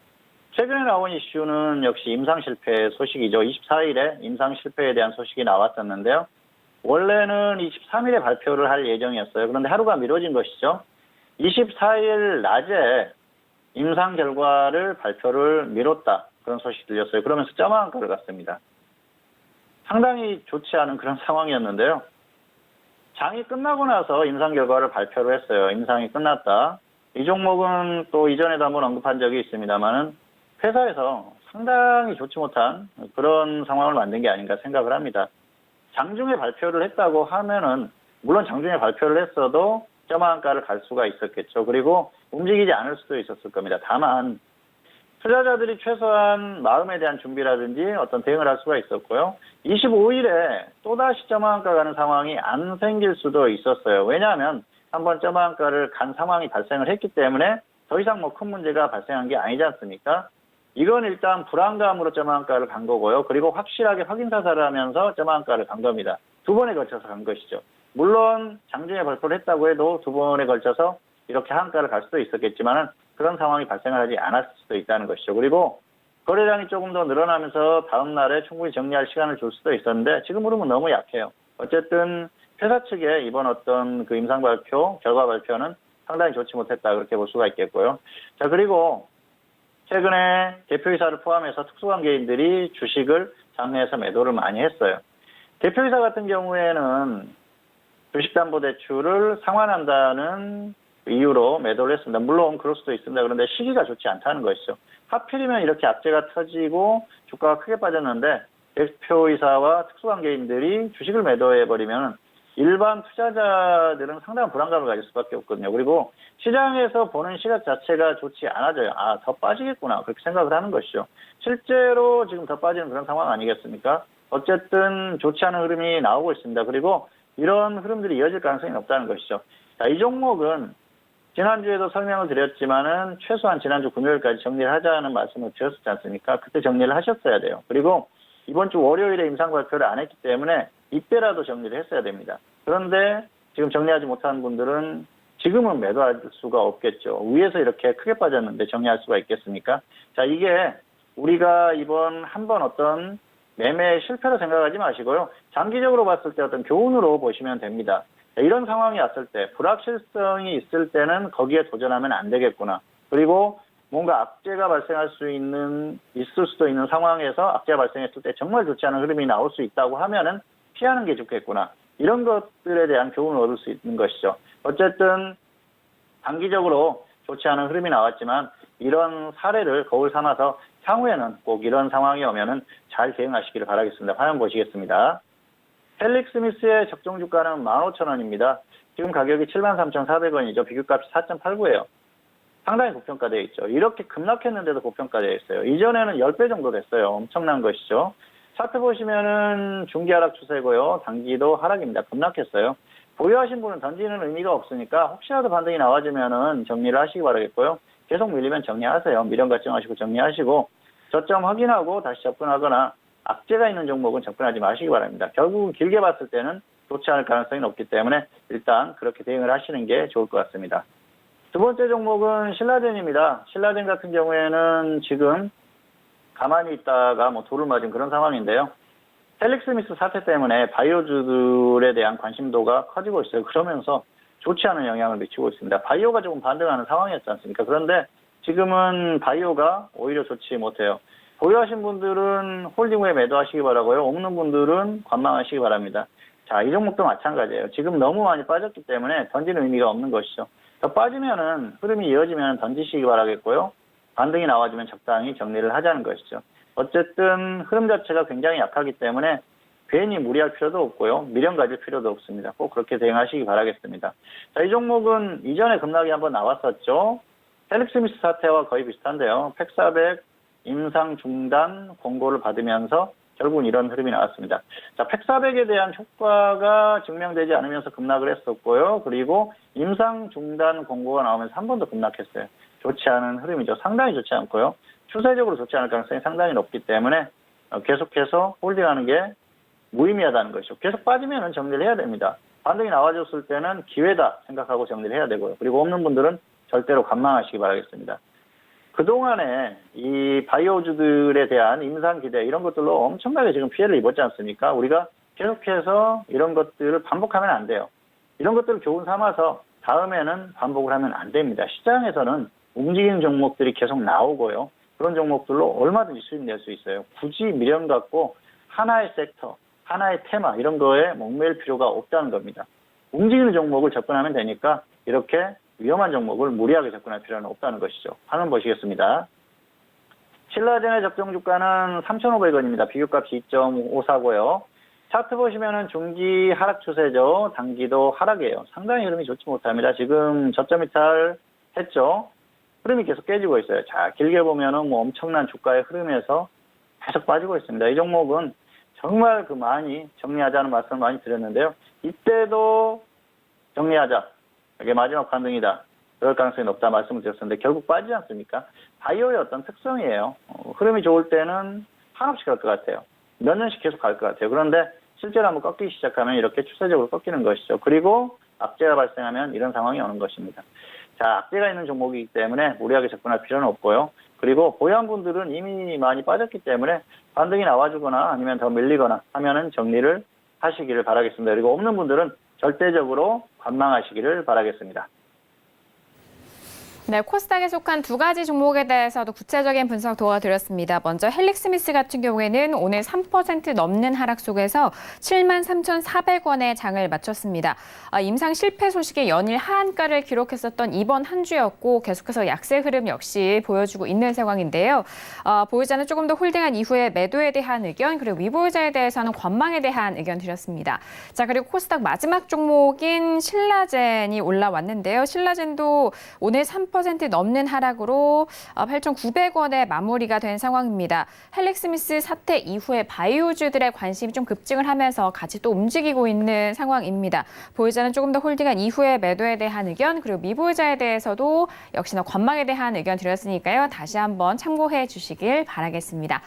최근에 나온 이슈는 역시 임상 실패 소식이죠. 24일에 임상 실패에 대한 소식이 나왔었는데요. 원래는 23일에 발표를 할 예정이었어요. 그런데 하루가 미뤄진 것이죠. 24일 낮에 임상 결과를 발표를 미뤘다. 그런 소식이 들렸어요. 그러면서 점화한가를 갔습니다. 상당히 좋지 않은 그런 상황이었는데요. 장이 끝나고 나서 임상 결과를 발표를 했어요. 임상이 끝났다. 이 종목은 또 이전에도 한번 언급한 적이 있습니다만은 회사에서 상당히 좋지 못한 그런 상황을 만든 게 아닌가 생각을 합니다. 장중에 발표를 했다고 하면은 물론 장중에 발표를 했어도 점화한가를 갈 수가 있었겠죠. 그리고 움직이지 않을 수도 있었을 겁니다. 다만 투자자들이 최소한 마음에 대한 준비라든지 어떤 대응을 할 수가 있었고요. 25일에 또다시 점화한가 가는 상황이 안 생길 수도 있었어요. 왜냐하면 한번 점화한가를 간 상황이 발생을 했기 때문에 더 이상 뭐 큰 문제가 발생한 게 아니지 않습니까? 이건 일단 불안감으로 점화한가를 간 거고요. 그리고 확실하게 확인사살을 하면서 점화한가를 간 겁니다. 두 번에 걸쳐서 간 것이죠. 물론 장중에 발표를 했다고 해도 두 번에 걸쳐서 이렇게 한가를 갈 수도 있었겠지만은 그런 상황이 발생을 하지 않았을 수도 있다는 것이죠. 그리고 거래량이 조금 더 늘어나면서 다음 날에 충분히 정리할 시간을 줄 수도 있었는데 지금 흐름은 너무 약해요. 어쨌든 회사 측의 이번 어떤 그 임상 발표, 결과 발표는 상당히 좋지 못했다 그렇게 볼 수가 있겠고요. 자, 그리고 최근에 대표이사를 포함해서 특수관계인들이 주식을 장내에서 매도를 많이 했어요. 대표이사 같은 경우에는 주식담보대출을 상환한다는 이유로 매도를 했습니다. 물론 그럴 수도 있습니다. 그런데 시기가 좋지 않다는 것이죠. 하필이면 이렇게 악재가 터지고 주가가 크게 빠졌는데 대표이사와 특수관계인들이 주식을 매도해버리면 일반 투자자들은 상당한 불안감을 가질 수밖에 없거든요. 그리고 시장에서 보는 시각 자체가 좋지 않아져요. 아, 더 빠지겠구나. 그렇게 생각을 하는 것이죠. 실제로 지금 더 빠지는 그런 상황 아니겠습니까? 어쨌든 좋지 않은 흐름이 나오고 있습니다. 그리고 이런 흐름들이 이어질 가능성이 높다는 것이죠. 자, 이 종목은 지난주에도 설명을 드렸지만은 최소한 지난주 금요일까지 정리를 하자는 말씀을 드렸지 않습니까? 그때 정리를 하셨어야 돼요. 그리고 이번 주 월요일에 임상 발표를 안 했기 때문에 이때라도 정리를 했어야 됩니다. 그런데 지금 정리하지 못한 분들은 지금은 매도할 수가 없겠죠. 위에서 이렇게 크게 빠졌는데 정리할 수가 있겠습니까? 자, 이게 우리가 이번 한번 어떤 매매 실패로 생각하지 마시고요. 장기적으로 봤을 때 어떤 교훈으로 보시면 됩니다. 이런 상황이 왔을 때 불확실성이 있을 때는 거기에 도전하면 안 되겠구나. 그리고 뭔가 악재가 발생할 수 있을 수도 있는 상황에서 악재가 발생했을 때 정말 좋지 않은 흐름이 나올 수 있다고 하면은 피하는 게 좋겠구나. 이런 것들에 대한 교훈을 얻을 수 있는 것이죠. 어쨌든 단기적으로 좋지 않은 흐름이 나왔지만 이런 사례를 거울 삼아서 향후에는 꼭 이런 상황이 오면은 잘 대응하시기를 바라겠습니다. 화면 보시겠습니다. 헬릭스미스의 적정 주가는 15,000원입니다. 지금 가격이 73,400원이죠. 비교값이 4.89예요. 상당히 고평가되어 있죠. 이렇게 급락했는데도 고평가되어 있어요. 이전에는 10배 정도 됐어요. 엄청난 것이죠. 차트 보시면은 중기 하락 추세고요. 단기도 하락입니다. 급락했어요. 보유하신 분은 던지는 의미가 없으니까 혹시라도 반등이 나와주면은 정리를 하시기 바라겠고요. 계속 밀리면 정리하세요. 미련 갖지 마시고 정리하시고 저점 확인하고 다시 접근하거나 악재가 있는 종목은 접근하지 마시기 바랍니다. 결국은 길게 봤을 때는 좋지 않을 가능성이 높기 때문에 일단 그렇게 대응을 하시는 게 좋을 것 같습니다. 두 번째 종목은 신라젠입니다. 신라젠 같은 경우에는 지금 가만히 있다가 돌을 맞은 그런 상황인데요. 헬릭스미스 사태 때문에 바이오주들에 대한 관심도가 커지고 있어요. 그러면서 좋지 않은 영향을 미치고 있습니다. 바이오가 조금 반등하는 상황이었지 않습니까? 그런데 지금은 바이오가 오히려 좋지 못해요. 보유하신 분들은 홀딩 후에 매도하시기 바라고요. 없는 분들은 관망하시기 바랍니다. 자, 이 종목도 마찬가지예요. 지금 너무 많이 빠졌기 때문에 던지는 의미가 없는 것이죠. 더 빠지면은 흐름이 이어지면 던지시기 바라겠고요. 반등이 나와주면 적당히 정리를 하자는 것이죠. 어쨌든 흐름 자체가 굉장히 약하기 때문에 괜히 무리할 필요도 없고요. 미련 가질 필요도 없습니다. 꼭 그렇게 대응하시기 바라겠습니다. 자, 이 종목은 이전에 급락이 한번 나왔었죠. 헬릭스미스 사태와 거의 비슷한데요. 팩400 임상 중단 공고를 받으면서 결국은 이런 흐름이 나왔습니다. 자, 팩400에 대한 효과가 증명되지 않으면서 급락을 했었고요. 그리고 임상 중단 공고가 나오면서 한 번 더 급락했어요. 좋지 않은 흐름이죠. 상당히 좋지 않고요. 추세적으로 좋지 않을 가능성이 상당히 높기 때문에 계속해서 홀딩하는 게 무의미하다는 것이죠. 계속 빠지면 정리를 해야 됩니다. 반등이 나와줬을 때는 기회다 생각하고 정리를 해야 되고요. 그리고 없는 분들은 절대로 관망하시기 바라겠습니다. 그동안에 이 바이오주들에 대한 임상 기대 이런 것들로 엄청나게 지금 피해를 입었지 않습니까? 우리가 계속해서 이런 것들을 반복하면 안 돼요. 이런 것들을 교훈 삼아서 다음에는 반복을 하면 안 됩니다. 시장에서는 움직이는 종목들이 계속 나오고요. 그런 종목들로 얼마든지 수익 낼 수 있어요. 굳이 미련 갖고 하나의 섹터, 하나의 테마 이런 거에 목매일 필요가 없다는 겁니다. 움직이는 종목을 접근하면 되니까 이렇게 위험한 종목을 무리하게 접근할 필요는 없다는 것이죠. 화면 보시겠습니다. 신라젠의 적정 주가는 3,500원입니다. 비교값 2.54고요. 차트 보시면은 중기 하락 추세죠. 단기도 하락이에요. 상당히 흐름이 좋지 못합니다. 지금 저점 이탈했죠. 흐름이 계속 깨지고 있어요. 자, 길게 보면은 뭐 엄청난 주가의 흐름에서 계속 빠지고 있습니다. 이 종목은 정말 많이 정리하자는 말씀을 많이 드렸는데요. 이때도 정리하자. 이게 마지막 반등이다. 그럴 가능성이 높다 말씀을 드렸었는데 결국 빠지지 않습니까? 바이오의 어떤 특성이에요. 흐름이 좋을 때는 한없이 갈 것 같아요. 몇 년씩 계속 갈 것 같아요. 그런데 실제로 한번 꺾이기 시작하면 이렇게 추세적으로 꺾이는 것이죠. 그리고 악재가 발생하면 이런 상황이 오는 것입니다. 자, 악재가 있는 종목이기 때문에 무리하게 접근할 필요는 없고요. 그리고 보유한 분들은 이미 많이 빠졌기 때문에 반등이 나와주거나 아니면 더 밀리거나 하면은 정리를 하시기를 바라겠습니다. 그리고 없는 분들은 절대적으로 관망하시기를 바라겠습니다. 네, 코스닥에 속한 두 가지 종목에 대해서도 구체적인 분석 도와드렸습니다. 먼저 헬릭스미스 같은 경우에는 오늘 3% 넘는 하락 속에서 73,400원의 장을 마쳤습니다. 임상 실패 소식에 연일 하한가를 기록했었던 이번 한 주였고 계속해서 약세 흐름 역시 보여주고 있는 상황인데요. 보유자는 조금 더 홀딩한 이후에 매도에 대한 의견, 그리고 미보유자에 대해서는 관망에 대한 의견 드렸습니다. 자, 그리고 코스닥 마지막 종목인 신라젠이 올라왔는데요. 신라젠도 오늘 3% 넘는 하락으로 8,900원에 마무리가 된 상황입니다. 헬릭스미스 사태 이후에 바이오주들의 관심이 좀 급증을 하면서 같이 또 움직이고 있는 상황입니다. 보유자는 조금 더 홀딩한 이후에 매도에 대한 의견, 그리고 미보유자에 대해서도 역시나 관망에 대한 의견 드렸으니까요. 다시 한번 참고해 주시길 바라겠습니다.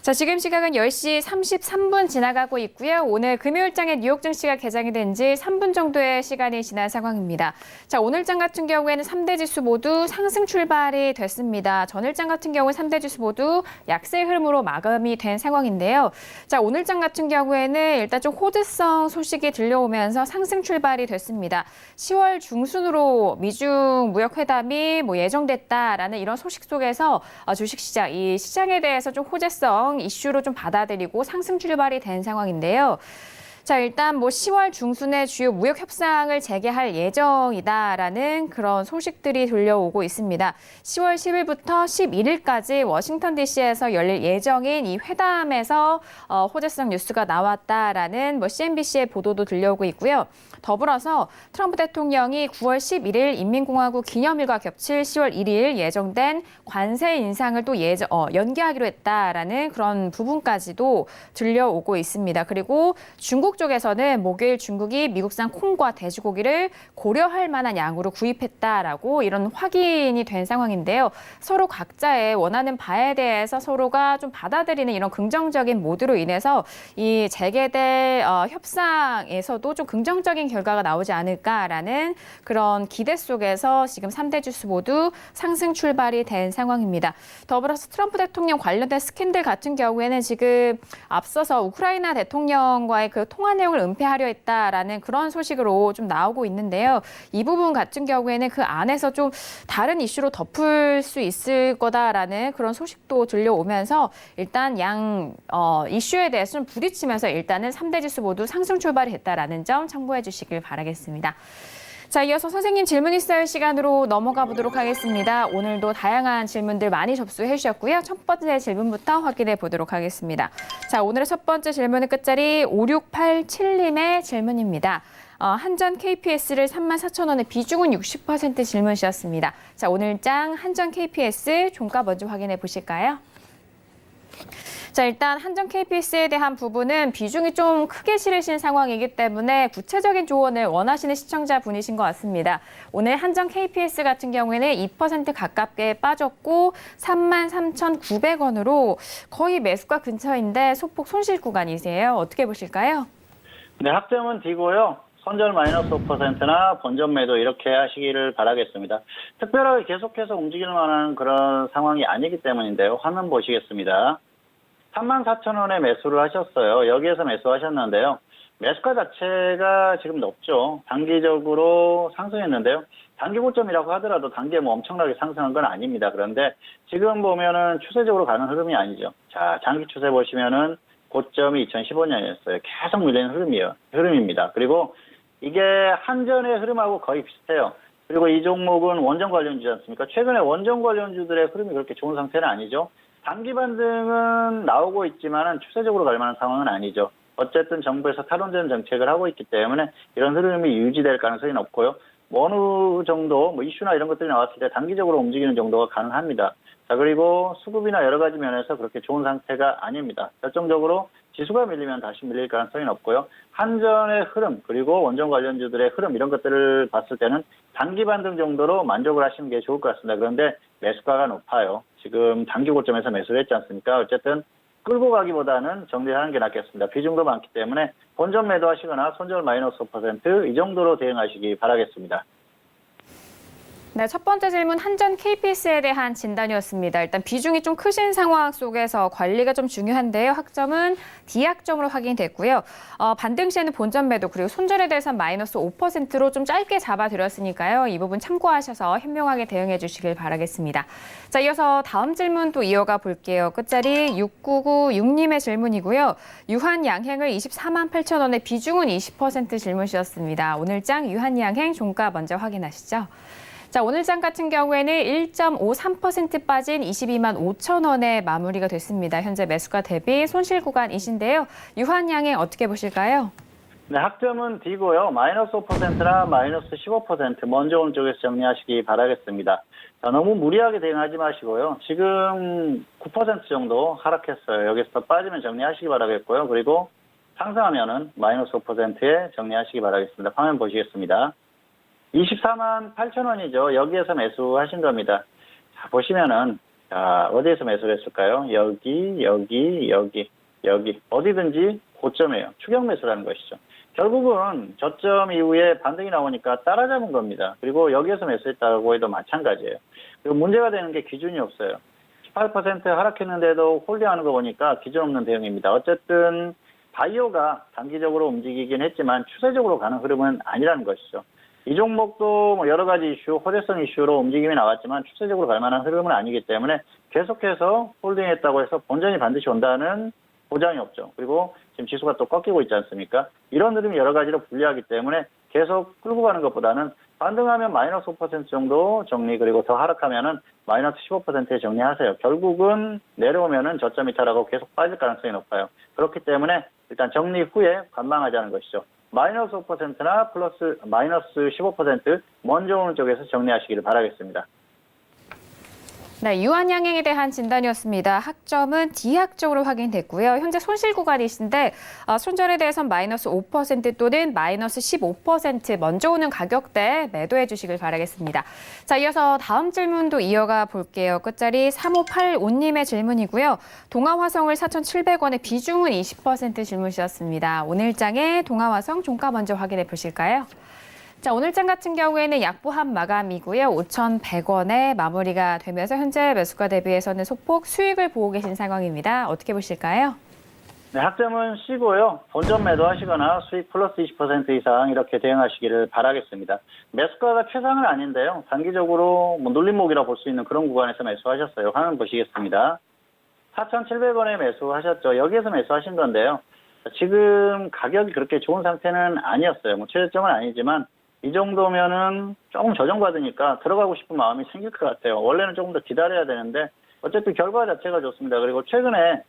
자, 지금 시각은 10시 33분 지나가고 있고요. 오늘 금요일장에 뉴욕 증시가 개장이 된 지 3분 정도의 시간이 지난 상황입니다. 자, 오늘장 같은 경우에는 3대 지수 모두 상승 출발이 됐습니다. 전일장 같은 경우 3대 지수 모두 약세 흐름으로 마감이 된 상황인데요. 자, 오늘장 같은 경우에는 일단 좀 호재성 소식이 들려오면서 상승 출발이 됐습니다. 10월 중순으로 미중 무역 회담이 예정됐다라는 이런 소식 속에서 주식시장, 이 시장에 대해서 좀 호재성 이슈로 좀 받아들이고 상승 출발이 된 상황인데요. 자, 일단 10월 중순에 주요 무역 협상을 재개할 예정이다라는 그런 소식들이 들려오고 있습니다. 10월 10일부터 11일까지 워싱턴 DC에서 열릴 예정인 이 회담에서 호재성 뉴스가 나왔다라는 CNBC의 보도도 들려오고 있고요. 더불어서 트럼프 대통령이 9월 11일 인민공화국 기념일과 겹칠 10월 1일 예정된 관세 인상을 또 연기하기로 했다라는 그런 부분까지도 들려오고 있습니다. 그리고 중국 쪽에서는 목요일 중국이 미국산 콩과 돼지고기를 고려할 만한 양으로 구입했다라고 이런 확인이 된 상황인데요. 서로 각자의 원하는 바에 대해서 서로가 좀 받아들이는 이런 긍정적인 모드로 인해서 이 재개될 협상에서도 좀 긍정적인 결과가 나오지 않을까라는 그런 기대 속에서 지금 3대 지수 모두 상승 출발이 된 상황입니다. 더불어서 트럼프 대통령 관련된 스캔들 같은 경우에는 지금 앞서서 우크라이나 대통령과의 그 통화 내용을 은폐하려 했다라는 그런 소식으로 좀 나오고 있는데요. 이 부분 같은 경우에는 그 안에서 좀 다른 이슈로 덮을 수 있을 거다라는 그런 소식도 들려오면서 일단 이슈에 대해서 좀 부딪히면서 일단은 3대 지수 모두 상승 출발이 됐다라는 점 참고해 주시길 바라겠습니다. 자, 이어서 선생님 질문 있어요 시간으로 넘어가 보도록 하겠습니다. 오늘도 다양한 질문들 많이 접수해 주셨고요. 첫 번째 질문부터 확인해 보도록 하겠습니다. 자, 오늘의 첫 번째 질문은 끝자리 5687님의 질문입니다. 한전 KPS를 34,000원에 비중은 60% 질문 주셨습니다. 자, 오늘장 한전 KPS 종가 먼저 확인해 보실까요? 자, 일단 한전 KPS에 대한 부분은 비중이 좀 크게 실으신 상황이기 때문에 구체적인 조언을 원하시는 시청자분이신 것 같습니다. 오늘 한전 KPS 같은 경우에는 2% 가깝게 빠졌고 33,900원으로 거의 매수가 근처인데 소폭 손실 구간이세요. 어떻게 보실까요? 네, 학점은 D고요. 손절 마이너스 5%나 본전 매도 이렇게 하시기를 바라겠습니다. 특별하게 계속해서 움직일 만한 그런 상황이 아니기 때문인데요. 화면 보시겠습니다. 34,000원에 매수를 하셨어요. 여기에서 매수하셨는데요. 매수가 자체가 지금 높죠. 단기적으로 상승했는데요. 단기 고점이라고 하더라도 단기에 뭐 엄청나게 상승한 건 아닙니다. 그런데 지금 보면은 추세적으로 가는 흐름이 아니죠. 자, 장기 추세 보시면은 고점이 2015년이었어요. 계속 밀리는 흐름입니다. 그리고 이게 한전의 흐름하고 거의 비슷해요. 그리고 이 종목은 원전 관련주지 않습니까? 최근에 원전 관련주들의 흐름이 그렇게 좋은 상태는 아니죠. 단기 반등은 나오고 있지만은 추세적으로 갈 만한 상황은 아니죠. 어쨌든 정부에서 탈원전 정책을 하고 있기 때문에 이런 흐름이 유지될 가능성이 높고요. 어느 정도 이슈나 이런 것들이 나왔을 때 단기적으로 움직이는 정도가 가능합니다. 자, 그리고 수급이나 여러 가지 면에서 그렇게 좋은 상태가 아닙니다. 결정적으로 지수가 밀리면 다시 밀릴 가능성이 높고요. 한전의 흐름 그리고 원전 관련주들의 흐름 이런 것들을 봤을 때는 단기 반등 정도로 만족을 하시는 게 좋을 것 같습니다. 그런데 매수가가 높아요. 지금 단기 고점에서 매수를 했지 않습니까? 어쨌든 끌고 가기보다는 정리하는 게 낫겠습니다. 비중도 많기 때문에 본전 매도하시거나 손절 마이너스 5%이 정도로 대응하시기 바라겠습니다. 네, 첫 번째 질문 한전 KPS에 대한 진단이었습니다. 일단 비중이 좀 크신 상황 속에서 관리가 좀 중요한데요. 학점은 D학점으로 확인됐고요. 반등 시에는 본전 매도 그리고 손절에 대해서 마이너스 5%로 좀 짧게 잡아드렸으니까요. 이 부분 참고하셔서 현명하게 대응해 주시길 바라겠습니다. 자, 이어서 다음 질문 또 이어가 볼게요. 끝자리 6996님의 질문이고요. 유한양행을 24만 8천 원에 비중은 20% 질문이셨습니다. 오늘장 유한양행 종가 먼저 확인하시죠. 자, 오늘장 같은 경우에는 1.53% 빠진 22만 5천 원에 마무리가 됐습니다. 현재 매수가 대비 손실 구간이신데요. 유한양행 어떻게 보실까요? 네, 학점은 D고요. 마이너스 5%나 마이너스 15% 먼저 오른쪽에서 정리하시기 바라겠습니다. 자, 너무 무리하게 대응하지 마시고요. 지금 9% 정도 하락했어요. 여기서 빠지면 정리하시기 바라겠고요. 그리고 상승하면은 마이너스 5%에 정리하시기 바라겠습니다. 화면 보시겠습니다. 24만 8천 원이죠. 여기에서 매수하신 겁니다. 자, 보시면은, 자, 어디에서 매수를 했을까요? 여기. 어디든지 고점이에요. 추격 매수라는 것이죠. 결국은 저점 이후에 반등이 나오니까 따라잡은 겁니다. 그리고 여기에서 매수했다고 해도 마찬가지예요. 그리고 문제가 되는 게 기준이 없어요. 18% 하락했는데도 홀딩하는 거 보니까 기준 없는 대응입니다. 어쨌든 바이오가 단기적으로 움직이긴 했지만 추세적으로 가는 흐름은 아니라는 것이죠. 이 종목도 뭐 여러 가지 이슈, 호재성 이슈로 움직임이 나왔지만 추세적으로 갈 만한 흐름은 아니기 때문에 계속해서 홀딩했다고 해서 본전이 반드시 온다는 보장이 없죠. 그리고 지금 지수가 또 꺾이고 있지 않습니까? 이런 흐름이 여러 가지로 불리하기 때문에 계속 끌고 가는 것보다는 반등하면 마이너스 5% 정도 정리, 그리고 더 하락하면은 마이너스 15%에 정리하세요. 결국은 내려오면은 저점 이탈하고 계속 빠질 가능성이 높아요. 그렇기 때문에 일단 정리 후에 관망하자는 것이죠. 마이너스 5%나 플러스 마이너스 15% 먼저 오는 쪽에서 정리하시기를 바라겠습니다. 네, 유한양행에 대한 진단이었습니다. 학점은 D학점으로 확인됐고요. 현재 손실 구간이신데 손절에 대해선 마이너스 5% 또는 마이너스 15% 먼저 오는 가격대에 매도해 주시길 바라겠습니다. 자, 이어서 다음 질문도 이어가 볼게요. 끝자리 3585님의 질문이고요. 동아화성을 4,700원에 비중은 20% 질문이셨습니다. 오늘장의 동아화성 종가 먼저 확인해 보실까요? 자, 오늘장 같은 경우에는 약보합 마감이고요. 5,100원에 마무리가 되면서 현재 매수가 대비해서는 소폭 수익을 보고 계신 상황입니다. 어떻게 보실까요? 네, 학점은 C고요. 본전 매도하시거나 수익 플러스 20% 이상 이렇게 대응하시기를 바라겠습니다. 매수가가 최상은 아닌데요. 단기적으로 눌림목이라 볼 수 있는 그런 구간에서 매수하셨어요. 화면 보시겠습니다. 4,700원에 매수하셨죠. 여기에서 매수하신 건데요. 지금 가격이 그렇게 좋은 상태는 아니었어요. 최저점은 아니지만 이 정도면은 조금 저정받으니까 들어가고 싶은 마음이 생길 것 같아요. 원래는 조금 더 기다려야 되는데 어쨌든 결과 자체가 좋습니다. 그리고 최근에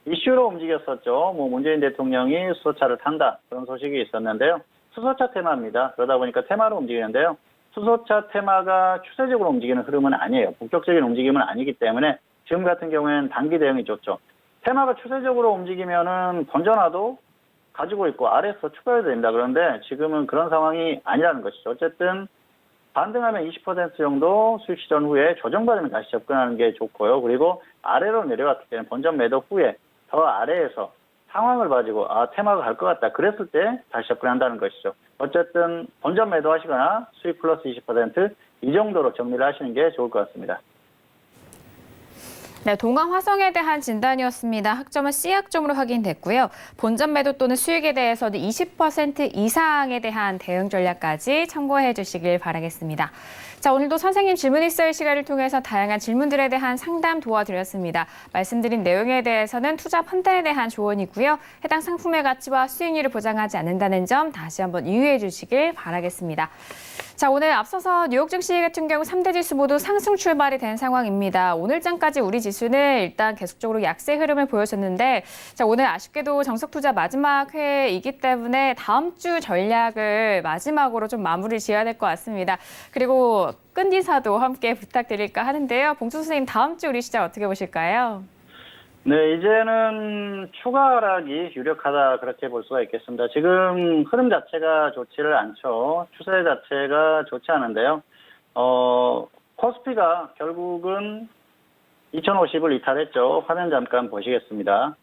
이슈로 움직였었죠. 문재인 대통령이 수소차를 탄다. 그런 소식이 있었는데요. 수소차 테마입니다. 그러다 보니까 테마로 움직이는데요. 수소차 테마가 추세적으로 움직이는 흐름은 아니에요. 본격적인 움직임은 아니기 때문에 지금 같은 경우에는 단기 대응이 좋죠. 테마가 추세적으로 움직이면은 번전화도 가지고 있고 아래에서 추가해야 됩니다. 그런데 지금은 그런 상황이 아니라는 것이죠. 어쨌든 반등하면 20% 정도 수익 시전 후에 조정받으면 다시 접근하는 게 좋고요. 그리고 아래로 내려갔을 때는 본전 매도 후에 더 아래에서 상황을 가지고 테마가 갈 것 같다. 그랬을 때 다시 접근한다는 것이죠. 어쨌든 본전 매도하시거나 수익 플러스 20%이 정도로 정리를 하시는 게 좋을 것 같습니다. 네, 동암 화성에 대한 진단이었습니다. 학점은 C학점으로 확인됐고요. 본전 매도 또는 수익에 대해서는 20% 이상에 대한 대응 전략까지 참고해 주시길 바라겠습니다. 자, 오늘도 선생님 질문 있어요 시간을 통해서 다양한 질문들에 대한 상담 도와드렸습니다. 말씀드린 내용에 대해서는 투자 판단에 대한 조언이고요. 해당 상품의 가치와 수익률을 보장하지 않는다는 점 다시 한번 유의해 주시길 바라겠습니다. 자, 오늘 앞서서 뉴욕 증시 같은 경우 3대 지수 모두 상승 출발이 된 상황입니다. 오늘장까지 우리 지수는 일단 계속적으로 약세 흐름을 보여줬는데, 자, 오늘 아쉽게도 정석투자 마지막 회이기 때문에 다음 주 전략을 마지막으로 좀 마무리 지어야 될 것 같습니다. 그리고 끝인사도 함께 부탁드릴까 하는데요. 봉수 선생님, 다음 주 우리 시장 어떻게 보실까요? 네, 이제는 추가 하락이 유력하다 그렇게 볼 수가 있겠습니다. 지금 흐름 자체가 좋지를 않죠. 추세 자체가 좋지 않은데요. 코스피가 결국은 2050을 이탈했죠. 화면 잠깐 보시겠습니다.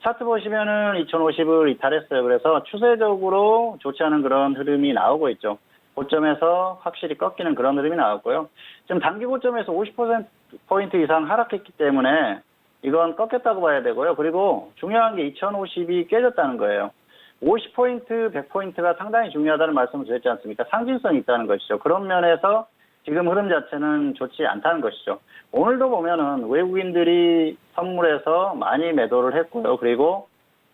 차트 보시면은 2050을 이탈했어요. 그래서 추세적으로 좋지 않은 그런 흐름이 나오고 있죠. 고점에서 확실히 꺾이는 그런 흐름이 나왔고요. 지금 단기 고점에서 50% 이상 하락했기 때문에 이건 꺾였다고 봐야 되고요. 그리고 중요한 게 2050이 깨졌다는 거예요. 50포인트, 100포인트가 상당히 중요하다는 말씀을 드렸지 않습니까? 상징성이 있다는 것이죠. 그런 면에서 지금 흐름 자체는 좋지 않다는 것이죠. 오늘도 보면은 외국인들이 선물해서 많이 매도를 했고요. 그리고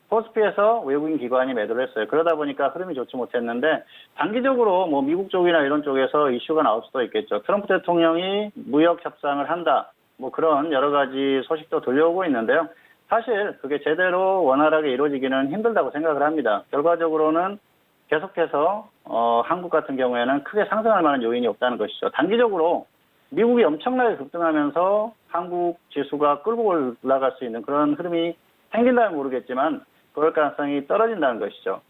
코스피에서 외국인 기관이 매도를 했어요. 그러다 보니까 흐름이 좋지 못했는데 단기적으로 뭐 미국 쪽이나 이런 쪽에서 이슈가 나올 수도 있겠죠. 트럼프 대통령이 무역 협상을 한다. 뭐 그런 여러 가지 소식도 들려오고 있는데요. 사실 그게 제대로 원활하게 이루어지기는 힘들다고 생각을 합니다. 결과적으로는 계속해서 한국 같은 경우에는 크게 상승할 만한 요인이 없다는 것이죠. 단기적으로 미국이 엄청나게 급등하면서 한국 지수가 끌고 올라갈 수 있는 그런 흐름이 생긴다면 모르겠지만 그럴 가능성이 떨어진다는 것이죠.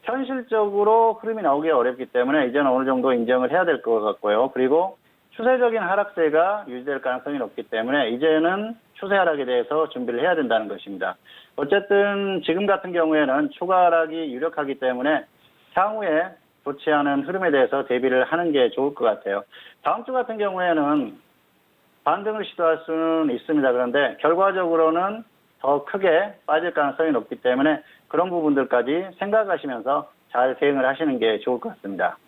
현실적으로 흐름이 나오기 어렵기 때문에 이제는 어느 정도 인정을 해야 될 것 같고요. 그리고 추세적인 하락세가 유지될 가능성이 높기 때문에 이제는 추세 하락에 대해서 준비를 해야 된다는 것입니다. 어쨌든 지금 같은 경우에는 추가 하락이 유력하기 때문에 향후에 좋지 않은 흐름에 대해서 대비를 하는 게 좋을 것 같아요. 다음 주 같은 경우에는 반등을 시도할 수는 있습니다. 그런데 결과적으로는 더 크게 빠질 가능성이 높기 때문에 그런 부분들까지 생각하시면서 잘 대응을 하시는 게 좋을 것 같습니다.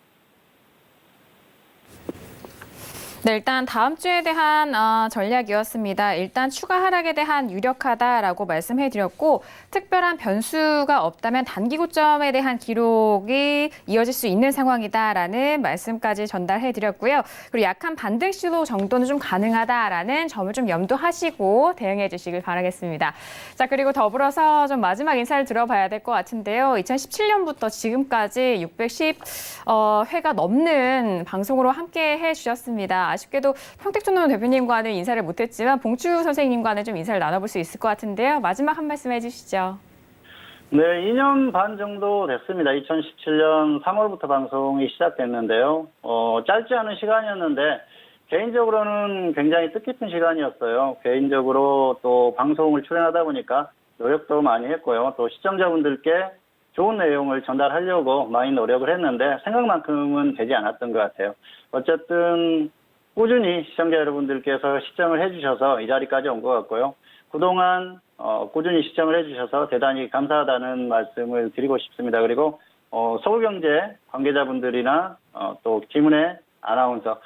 네, 일단 다음 주에 대한 전략이었습니다. 일단 추가 하락에 대한 유력하다라고 말씀해드렸고 특별한 변수가 없다면 단기 고점에 대한 기록이 이어질 수 있는 상황이다라는 말씀까지 전달해드렸고요. 그리고 약한 반등 시도 정도는 좀 가능하다라는 점을 좀 염두하시고 대응해 주시길 바라겠습니다. 자, 그리고 더불어서 좀 마지막 인사를 들어봐야 될 것 같은데요. 2017년부터 지금까지 610회가 넘는 방송으로 함께 해주셨습니다. 아쉽게도 평택촌노 대표님과는 인사를 못했지만 봉추 선생님과는 좀 인사를 나눠볼 수 있을 것 같은데요. 마지막 한 말씀 해주시죠. 네, 2년 반 정도 됐습니다. 2017년 3월부터 방송이 시작됐는데요. 짧지 않은 시간이었는데 개인적으로는 굉장히 뜻깊은 시간이었어요. 개인적으로 또 방송을 출연하다 보니까 노력도 많이 했고요. 또 시청자분들께 좋은 내용을 전달하려고 많이 노력을 했는데 생각만큼은 되지 않았던 것 같아요. 어쨌든 꾸준히 시청자 여러분들께서 시청을 해주셔서 이 자리까지 온 것 같고요. 그동안 꾸준히 시청을 해주셔서 대단히 감사하다는 말씀을 드리고 싶습니다. 그리고 서울경제 관계자분들이나 또 김은혜 아나운서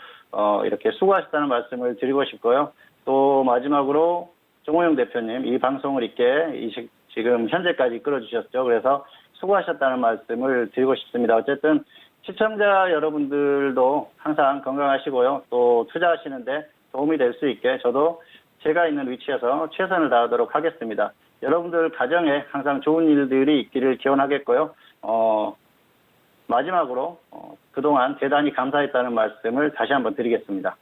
이렇게 수고하셨다는 말씀을 드리고 싶고요. 또 마지막으로 정호영 대표님 이 방송을 이렇게 지금 현재까지 이끌어주셨죠. 그래서 수고하셨다는 말씀을 드리고 싶습니다. 어쨌든 시청자 여러분들도 항상 건강하시고요. 또 투자하시는데 도움이 될 수 있게 저도 제가 있는 위치에서 최선을 다하도록 하겠습니다. 여러분들 가정에 항상 좋은 일들이 있기를 기원하겠고요. 마지막으로 그동안 대단히 감사했다는 말씀을 다시 한번 드리겠습니다.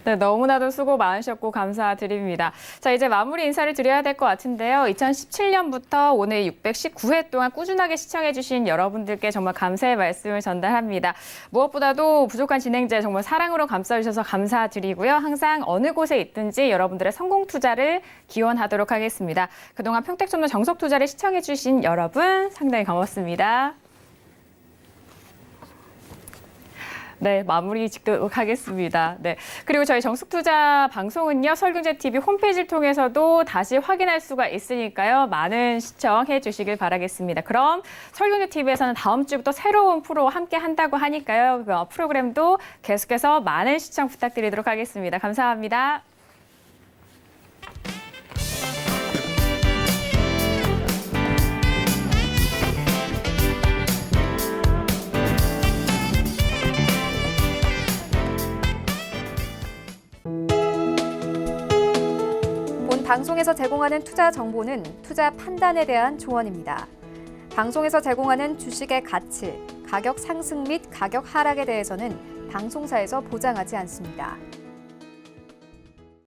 네, 너무나도 수고 많으셨고 감사드립니다. 자, 이제 마무리 인사를 드려야 될 것 같은데요. 2017년부터 오늘 619회 동안 꾸준하게 시청해주신 여러분들께 정말 감사의 말씀을 전달합니다. 무엇보다도 부족한 진행자 정말 사랑으로 감싸주셔서 감사드리고요. 항상 어느 곳에 있든지 여러분들의 성공 투자를 기원하도록 하겠습니다. 그동안 평택촌노 정석 투자를 시청해주신 여러분 상당히 고맙습니다. 네, 마무리 짓도록 하겠습니다. 네. 그리고 저희 정숙투자 방송은요, 서울경제TV 홈페이지를 통해서도 다시 확인할 수가 있으니까요. 많은 시청해 주시길 바라겠습니다. 그럼 서울경제TV에서는 다음 주부터 새로운 프로 함께 한다고 하니까요. 프로그램도 계속해서 많은 시청 부탁드리도록 하겠습니다. 감사합니다. 본 방송에서 제공하는 투자 정보는 투자 판단에 대한 조언입니다. 방송에서 제공하는 주식의 가치, 가격 상승 및 가격 하락에 대해서는 방송사에서 보장하지 않습니다.